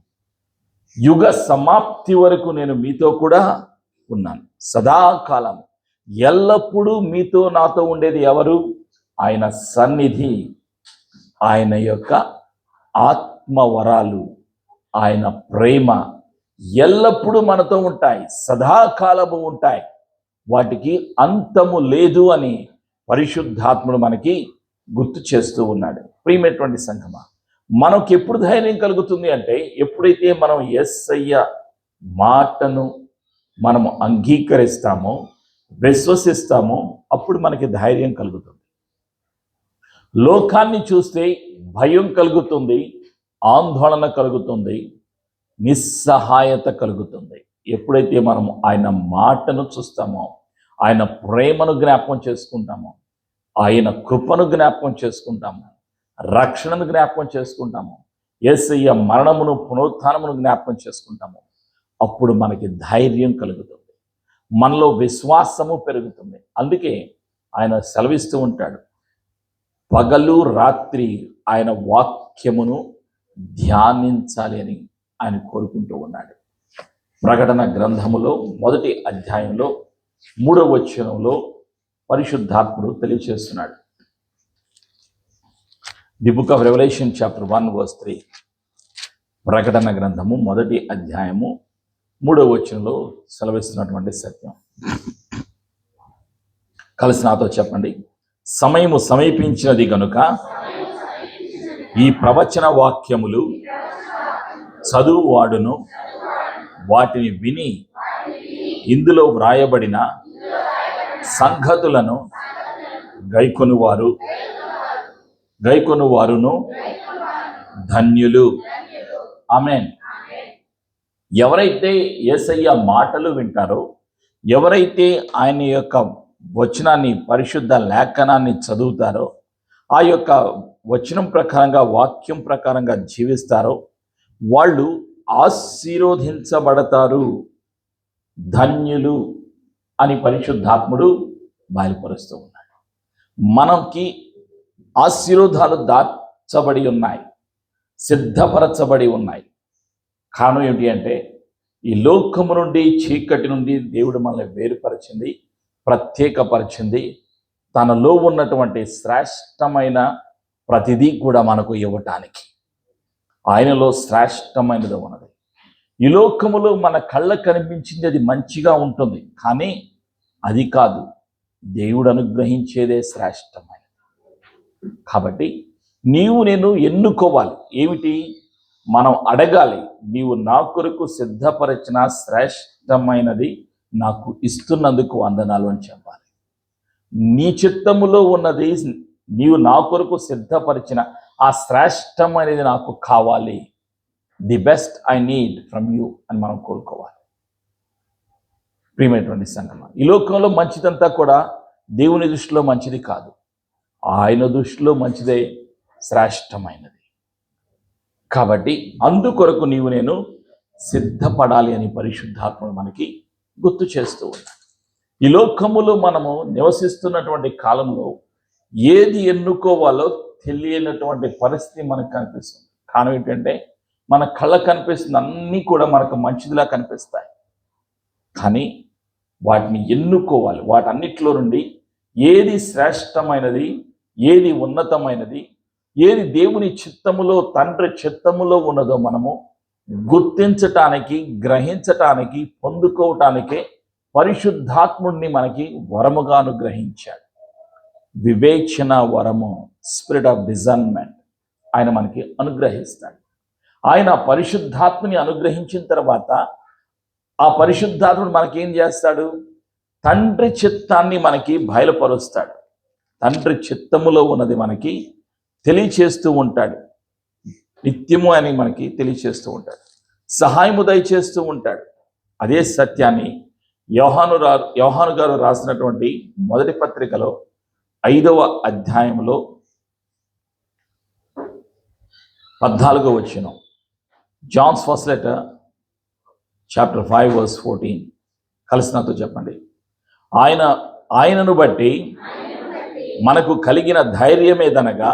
[SPEAKER 1] యుగ సమాప్తి వరకు నేను మీతో కూడా ఉన్నాను. సదాకాలం ఎల్లప్పుడూ మీతో నాతో ఉండేది ఎవరు? ఆయన సన్నిధి, ఆయన యొక్క ఆత్మవరాలు, ఆయన ప్రేమ ఎల్లప్పుడూ మనతో ఉంటాయి, సదాకాలము ఉంటాయి. వాటికి అంతము లేదు అని పరిశుద్ధాత్ముడు మనకి గుర్తు చేస్తూ ఉన్నాడు. ప్రియమైనటువంటి సంఘమా, మనకు ఎప్పుడు ధైర్యం కలుగుతుంది అంటే ఎప్పుడైతే మనం యేసయ్య మాటను మనము అంగీకరిస్తామో, విశ్వసిస్తామో అప్పుడు మనకి ధైర్యం కలుగుతుంది. లోకాన్ని చూస్తే భయం కలుగుతుంది, ఆందోళన కలుగుతుంది, నిస్సహాయత కలుగుతుంది. ఎప్పుడైతే మనము ఆయన మాటను చూస్తామో, ఆయన ప్రేమను జ్ఞాపకం చేసుకుంటామో, ఆయన కృపను జ్ఞాపకం చేసుకుంటాము, రక్షణను జ్ఞాపకం చేసుకుంటాము, యేసయ్య మరణమును పునరుత్థానమును జ్ఞాపకం చేసుకుంటాము, అప్పుడు మనకి ధైర్యం కలుగుతుంది, మనలో విశ్వాసము పెరుగుతుంది. అందుకే ఆయన సెలవిస్తూ ఉంటాడు, పగలు రాత్రి ఆయన వాక్యమును ధ్యానించాలి అని ఆయన కోరుకుంటూ ఉన్నాడు. ప్రకటన గ్రంథములో 1వ అధ్యాయంలో 3వ వచనంలో పరిశుద్ధాత్ముడు తెలియజేస్తున్నాడు. The book of Revelation chapter 1:3. ప్రకటన గ్రంథము 1వ అధ్యాయము 3వ వచనంలో సెలవిస్తున్నటువంటి సత్యం. కలిసి నాతో చెప్పండి. సమయము సమీపించినది గనుక ఈ ప్రవచన వాక్యములు చదువువాడును వాటిని విని ఇందులో వ్రాయబడిన సంగతులను గైకొనువారును ధన్యులు. ఆమేన్. ఎవరైతే యేసయ్య మాటలు వింటారో, ఎవరైతే ఆయన యొక్క వచనాన్ని, పరిశుద్ధ లేఖనాన్ని చదువుతారో, ఆ యొక్క వచనం ప్రకారంగా, వాక్యం ప్రకారంగా జీవిస్తారో వాళ్ళు ఆశీర్వదించబడతారు, ధన్యులు అని పరిశుద్ధాత్ముడు బయలుపరుస్తూ ఉన్నాడు. మనకి ఆశీర్వాదాలు దాచబడి ఉన్నాయి, సిద్ధపరచబడి ఉన్నాయి. కారణం ఏంటి అంటే ఈ లోకము నుండి, చీకటి నుండి దేవుడు మనల్ని వేరుపరిచింది, ప్రత్యేకపరిచింది. తనలో ఉన్నటువంటి శ్రేష్టమైన ప్రతిదీ కూడా మనకు ఇవ్వటానికి. ఆయనలో శ్రేష్టమైనది ఉన్నది. ఈ లోకములో మన కళ్ళకు కనిపించింది అది మంచిగా ఉంటుంది, కానీ అది కాదు, దేవుడు అనుగ్రహించేదే శ్రేష్టమైనది. కాబట్టి నేను ఎన్నుకోవాలి. ఏమిటి? మనం అడగాలి, నీవు నా కొరకు సిద్ధపరిచిన శ్రేష్టమైనది నాకు ఇస్తున్నందుకు వందనాలు అని చెప్పాలి. నీ చిత్తములో ఉన్నది, నీవు నా కొరకు సిద్ధపరిచిన ఆ శ్రేష్టమైనది నాకు కావాలి, the best I need from you అని మనం కోరుకోవాలి. ప్రియమైనటువంటి సంగమా, ఈ లోకంలో మంచిదంతా కూడా దేవుని దృష్టిలో మంచిది కాదు, ఆయన దృష్టిలో మంచిదే శ్రేష్టమైనది. కాబట్టి అందుకొరకు నేను సిద్ధపడాలి అని పరిశుద్ధాత్ముడు మనకి గుర్తు చేస్తూ ఉన్నాడు. ఈ లోకములో మనము నివసిస్తున్నటువంటి కాలంలో ఏది ఎన్నుకోవాలో తెలియనటువంటి పరిస్థితి మనకు కనిపిస్తుంది. కారణం ఏంటంటే మన కళ్ళకు కనిపిస్తుంది అన్నీ కూడా మనకు మంచిదిలా కనిపిస్తాయి, కానీ వాటిని ఎన్నుకోవాలి. వాటన్నిటిలో నుండి ఏది శ్రేష్టమైనది, ఏది ఉన్నతమైనది, ఏది దేవుని చిత్తములో, తండ్రి చిత్తములో ఉన్నదో మనము గుర్తించటానికి, గ్రహించటానికి, పొందుకోవటానికే పరిశుద్ధాత్ముడిని మనకి వరముగా అనుగ్రహించాడు. వివేచన వరము, స్పిరిట్ ఆఫ్ డిజర్న్మెంట్ ఆయన మనకి అనుగ్రహిస్తాడు. ఆయన పరిశుద్ధాత్మని అనుగ్రహించిన తర్వాత ఆ పరిశుద్ధాత్ముడు మనకేం చేస్తాడు? తండ్రి చిత్తాన్ని మనకి బయలుపరుస్తాడు. తండ్రి చిత్తములో ఉన్నది మనకి తెలియచేస్తూ ఉంటాడు. నిత్యము అని మనకి తెలియచేస్తూ ఉంటాడు, సహాయము దయచేస్తూ ఉంటాడు. అదే సత్యాన్ని యోహాను గారు రాసినటువంటి మొదటి పత్రికలో 5వ అధ్యాయంలో 14వ వచనం, John's first letter chapter 5 verse 14. కలిసి నాతో చెప్పండి. ఆయనను బట్టి మనకు కలిగిన ధైర్యమేదనగా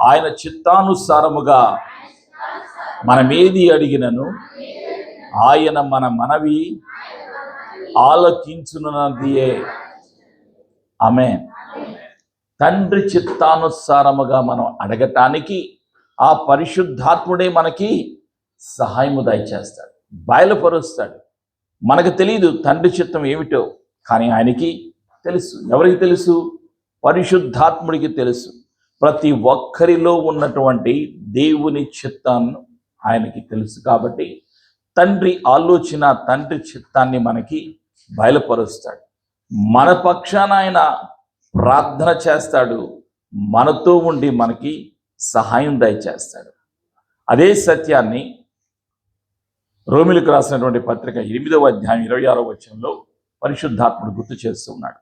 [SPEAKER 1] ఆయన చిత్తానుసారముగా మనమేది అడిగినను ఆయన మన మనవి ఆలకించునదియే. ఆమేన్. తండ్రి చిత్తానుసారముగా మనం అడగటానికి ఆ పరిశుద్ధాత్ముడే మనకి సహాయము దయచేస్తాడు, బయలుపరుస్తాడు. మనకు తెలియదు తండ్రి చిత్తం ఏమిటో, కానీ ఆయనకి తెలుసు. ఎవరికి తెలుసు? పరిశుద్ధాత్ముడికి తెలుసు. ప్రతి ఒక్కరిలో ఉన్నటువంటి దేవుని చిత్తాన్ని ఆయనకి తెలుసు. కాబట్టి తండ్రి ఆలోచన, తండ్రి చిత్తాన్ని మనకి బయలుపరుస్తాడు. మన పక్షాన ఆయన ప్రార్థన చేస్తాడు, మనతో ఉండి మనకి సహాయం దయచేస్తాడు. అదే సత్యాన్ని రోమిలకు రాసినటువంటి పత్రిక 8వ అధ్యాయం 26వ వచనంలో పరిశుద్ధాత్ముడు గుర్తు చేస్తూ ఉన్నాడు.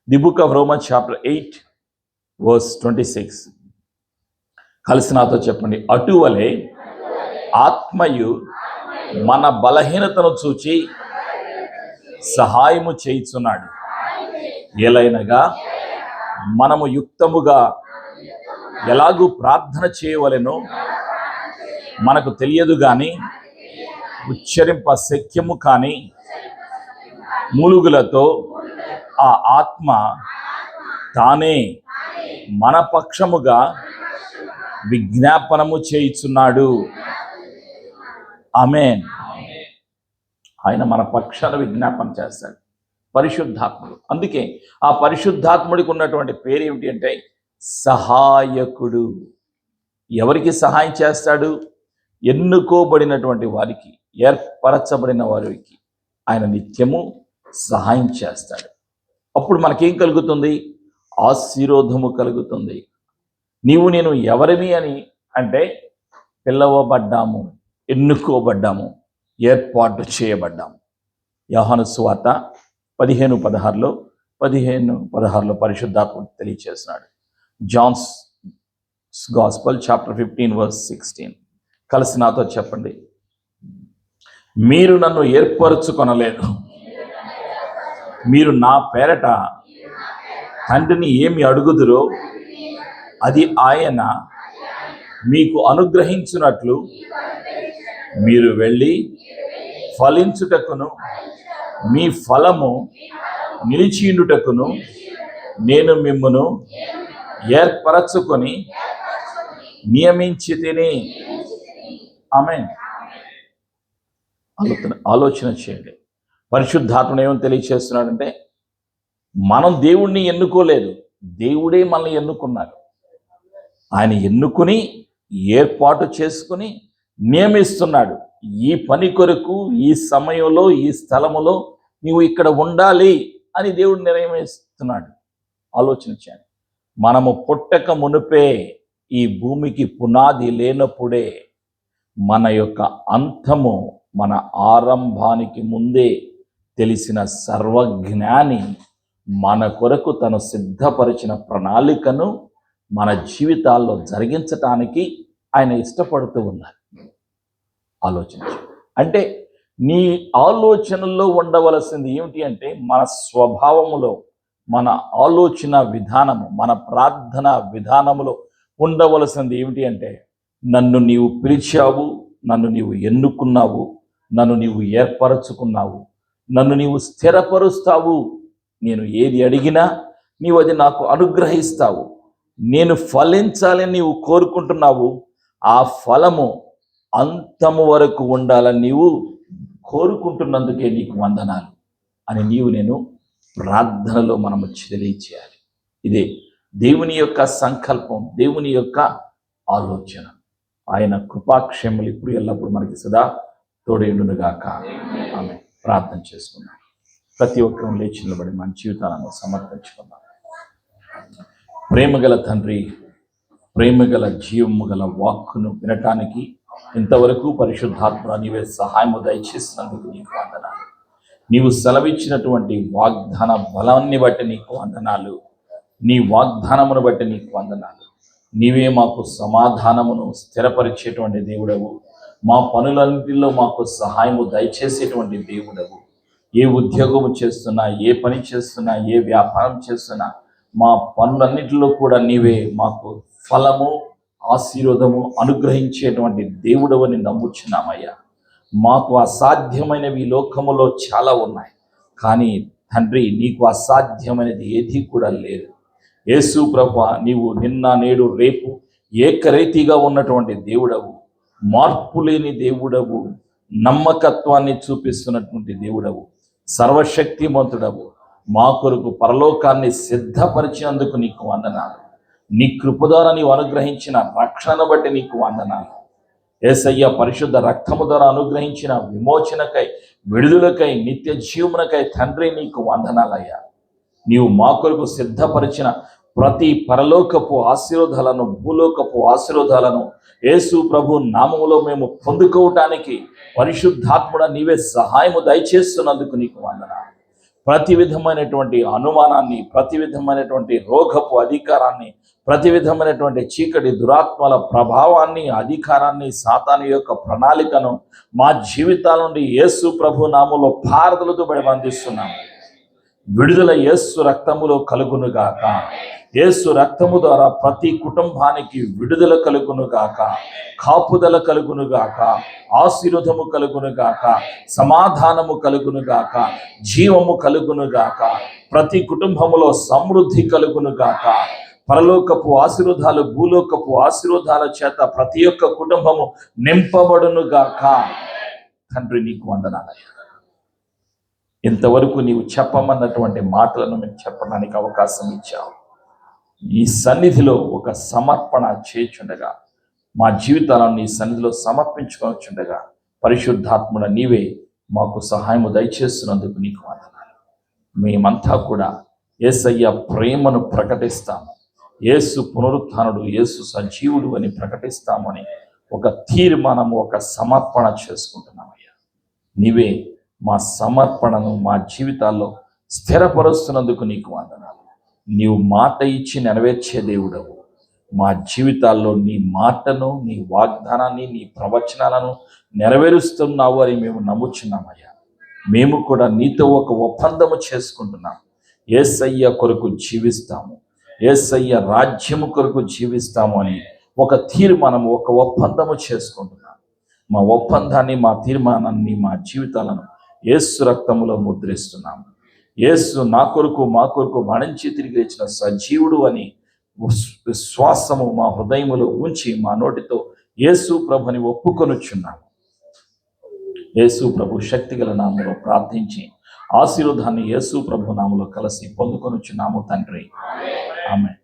[SPEAKER 1] The book of Romans chapter 8 verse 26. కలిసి నాతో చెప్పండి. అటువలే ఆత్మయు మన బలహీనతను చూచి సహాయము చేయుచున్నాడు. ఎలైనగా మనము యుక్తముగా ఎలాగూ ప్రార్థన చేయవలెనో మనకు తెలియదు కానీ ఉచ్చరింప శక్యము కాని మూలుగులతో ఆ ఆత్మ తానే మన పక్షముగా విజ్ఞాపనము చేయుచున్నాడు. ఆమేన్. ఆయన మన పక్షాన విజ్ఞాపన చేస్తాడు, పరిశుద్ధాత్ముడు. అందుకే ఆ పరిశుద్ధాత్ముడికి ఉన్నటువంటి పేరు ఏమిటి అంటే సహాయకుడు. ఎవరికి సహాయం చేస్తాడు? ఎన్నుకోబడినటువంటి వారికి, ఏర్పరచబడిన వారికి ఆయన నిత్యము సహాయం చేస్తాడు. అప్పుడు మనకేం కలుగుతుంది? ఆశీర్వాదము కలుగుతుంది. నీవు నేను ఎవరిని అని అంటే పిలవబడ్డాము, ఎన్నుకోబడ్డాము, ఏర్పాటు చేయబడ్డాము. యోహాను సువార్త 15:16లో పరిశుద్ధాత్ముడు తెలియచేస్తున్నాడు. John's gospel chapter 15 verse 16. కలిసి నాతో చెప్పండి. మీరు నన్ను ఏర్పరచుకొనలేదు, మీరు నా పేరట తండ్రిని ఏమి అడుగుదురో అది ఆయన మీకు అనుగ్రహించున్నట్లు మీరు వెళ్ళి ఫలించుటకును మీ ఫలము నిలిచియుండుటకును నేను మిమ్మును ఏర్పరచుకొని నియమించితిని. ఆమేన్. ఆలోచన చేయండి. పరిశుద్ధాత్ముడు ఏమని తెలియచేస్తున్నాడంటే మనం దేవుణ్ణి ఎన్నుకోలేదు, దేవుడే మనల్ని ఎన్నుకున్నాడు. ఆయన ఎన్నుకుని ఏర్పాటు చేసుకుని నియమిస్తున్నాడు. ఈ పని కొరకు, ఈ సమయంలో, ఈ స్థలములో నీవు ఇక్కడ ఉండాలి అని దేవుడు నిర్ణయిస్తున్నాడు. ఆలోచన చేయండి. మనము పుట్టక మునుపే, ఈ భూమికి పునాది లేనప్పుడే మన యొక్క అంతము మన ఆరంభానికి ముందే తెలిసిన సర్వజ్ఞాని మన కొరకు తను సిద్ధపరిచిన ప్రణాళికను మన జీవితాల్లో జరిగించటానికి ఆయన ఇష్టపడుతూ ఉన్నారు. ఆలోచించు. అంటే నీ ఆలోచనల్లో ఉండవలసింది ఏమిటి అంటే మన స్వభావములో, మన ఆలోచన విధానము, మన ప్రార్థన విధానములో ఉండవలసింది ఏమిటి అంటే, నన్ను నీవు పిలిచావు, నన్ను నీవు ఎన్నుకున్నావు, నన్ను నీవు ఏర్పరచుకున్నావు, నన్ను నీవు స్థిరపరుస్తావు, నేను ఏది అడిగినా నీవు అది నాకు అనుగ్రహిస్తావు, నేను ఫలించాలని నీవు కోరుకుంటున్నావు, ఆ ఫలము అంతము వరకు ఉండాలని నీవు కోరుకుంటున్నందుకే నీకు వందనాలు అని నేను ప్రార్థనలో మనము తెలియచేయాలి. ఇదే దేవుని యొక్క సంకల్పం, దేవుని యొక్క ఆలోచన. ఆయన కృపాక్షేమలు ఇప్పుడు ఎల్లప్పుడు మనకి సదా తోడేండునుగాక. ఆమె ప్రార్థన చేసుకున్నాం. ప్రతి ఒక్కరూ లేచి నిలబడి మన జీవితాలను సమర్పించుకున్నాం. ప్రేమగల తండ్రి, ప్రేమగల జీవము గల వాక్కును వినటానికి ఇంతవరకు పరిశుద్ధాత్మ నీవే సహాయము దయచేసినందుకు నీకు వందనాలు. నీవు సెలవిచ్చినటువంటి వాగ్దాన బలాన్ని బట్టి నీకు వందనాలు. నీ వాగ్దానమును బట్టి నీకు వందనాలు. నీవే మాకు సమాధానమును స్థిరపరిచేటువంటి దేవుడవు. మా పనులన్నింటిలో మాకు సహాయము దయచేసేటువంటి దేవుడవు. ఏ ఉద్యోగము చేస్తున్నా, ఏ పని చేస్తున్నా, ఏ వ్యాపారం చేస్తున్నా, మా పనులన్నింటిలో కూడా నీవే మాకు ఫలము, ఆశీర్వాదము అనుగ్రహించేటువంటి దేవుడవని నమ్ముచున్నామయ్యా. మాకు అసాధ్యమైనవి ఈ లోకములో చాలా ఉన్నాయి, కానీ తండ్రి నీకు అసాధ్యమైనది ఏదీ కూడా లేదు. యేసు ప్రభువా, నీవు నిన్న నేడు రేపు ఏకరీతిగా ఉన్నటువంటి దేవుడవు, మార్పు లేని దేవుడవు, నమ్మకత్వాన్ని చూపిస్తున్నటువంటి దేవుడవు, సర్వశక్తిమంతుడవు. మా కొరకు పరలోకాన్ని సిద్ధపరిచినందుకు నీకు వందనాలు. నీ కృప ద్వారా నీవు అనుగ్రహించిన రక్షణను బట్టి నీకు వందనాలు. యేసయ్య పరిశుద్ధ రక్తము ద్వారా అనుగ్రహించిన విమోచనకై, విడుదలకై, నిత్య జీవమునకై తండ్రి నీకు వందనాలయ్యా. నీవు మా కొరకు సిద్ధపరిచిన ప్రతి పరలోకపు ఆశీర్వాదాలను, భూలోకపు ఆశీర్వాదాలను యేసు ప్రభు నామములో మేము పొందుకోవటానికి పరిశుద్ధాత్ముడ నీవే సహాయము దయచేస్తున్నందుకు నీకు వందనాలు. ప్రతి విధమైనటువంటి అనుమానాన్ని, ప్రతి విధమైనటువంటి రోగపు అధికారాన్ని, ప్రతి విధమైనటువంటి చీకటి దురాత్మల ప్రభావాన్ని, అధికారాన్ని, సాతాను యొక్క ప్రణాళికను మా జీవితాల నుండి యేసు ప్రభు నామములో పారదలతో బడి బంధిస్తున్నాము. విడుదల యేసు రక్తములో కలుగునుగాక. యేసు రక్తము ద్వారా ప్రతి కుటుంబానికి విడుదల కలుగునుగాక, కాపుదల కలుగునుగాక, ఆశీర్వాదము కలుగునుగాక, సమాధానము కలుగునుగాక, జీవము కలుగునుగాక, ప్రతి కుటుంబములో సమృద్ధి కలుగునుగాక. పరలోకపు ఆశీర్వాదాలు, భూలోకపు ఆశీర్వాదాల చేత ప్రతి ఒక్క కుటుంబము నింపబడునుగాక. తండ్రి నీకు వందనాలయ్యా. ఇంతవరకు నీవు చెప్పమన్నటువంటి మాటలను మేము చెప్పడానికి అవకాశం ఇచ్చావు. ఈ సన్నిధిలో ఒక సమర్పణ చేయుచుండగా, మా జీవితాలను నీ సన్నిధిలో సమర్పించుకొనిచుండగా పరిశుద్ధాత్ముడ నీవే మాకు సహాయము దయచేస్తున్నందుకు నీకు వందనాలు. మేమంతా కూడా యేసయ్య ప్రేమను ప్రకటిస్తాము, యేసు పునరుత్థానుడు, యేసు సజీవుడు అని ప్రకటిస్తామని ఒక తీర్మానము, ఒక సమర్పణ చేసుకుంటున్నామయ్యా. నీవే మా సమర్పణను మా జీవితాల్లో స్థిరపరుస్తున్నందుకు నీకు వందనాలు. నీవు మాట ఇచ్చి నెరవేర్చే దేవుడవు. మా జీవితాల్లో నీ మాటను, నీ వాగ్దానాన్ని, నీ ప్రవచనాలను నెరవేరుస్తున్నావు అని మేము నమ్ముచున్నామయ్యా. మేము కూడా నీతో ఒక ఒప్పందము చేసుకుంటున్నాం. యేసయ్య కొరకు జీవిస్తాము, యేసయ్య రాజ్యము కొరకు జీవిస్తాము అని ఒక తీర్మానము, ఒక ఒప్పందము చేసుకుంటున్నాం. మా ఒప్పందాన్ని, మా తీర్మానాన్ని, మా జీవితాలను యేసు రక్తములో ముద్రిస్తున్నాము. యేసు నా కొరకు, మా కొరకు మరణించి తిరిగి లేచిన సజీవుడు అని విశ్వాసము మా హృదయములో ఉంచి మా నోటితో యేసు ప్రభుని ఒప్పుకొనుచున్నాము. యేసు ప్రభు శక్తిగల నామములో ప్రార్థించి ఆశీర్వాదాన్ని యేసు ప్రభు నామములో కలిసి పొందుకొనుచున్నాము తండ్రి. ఆమేన్.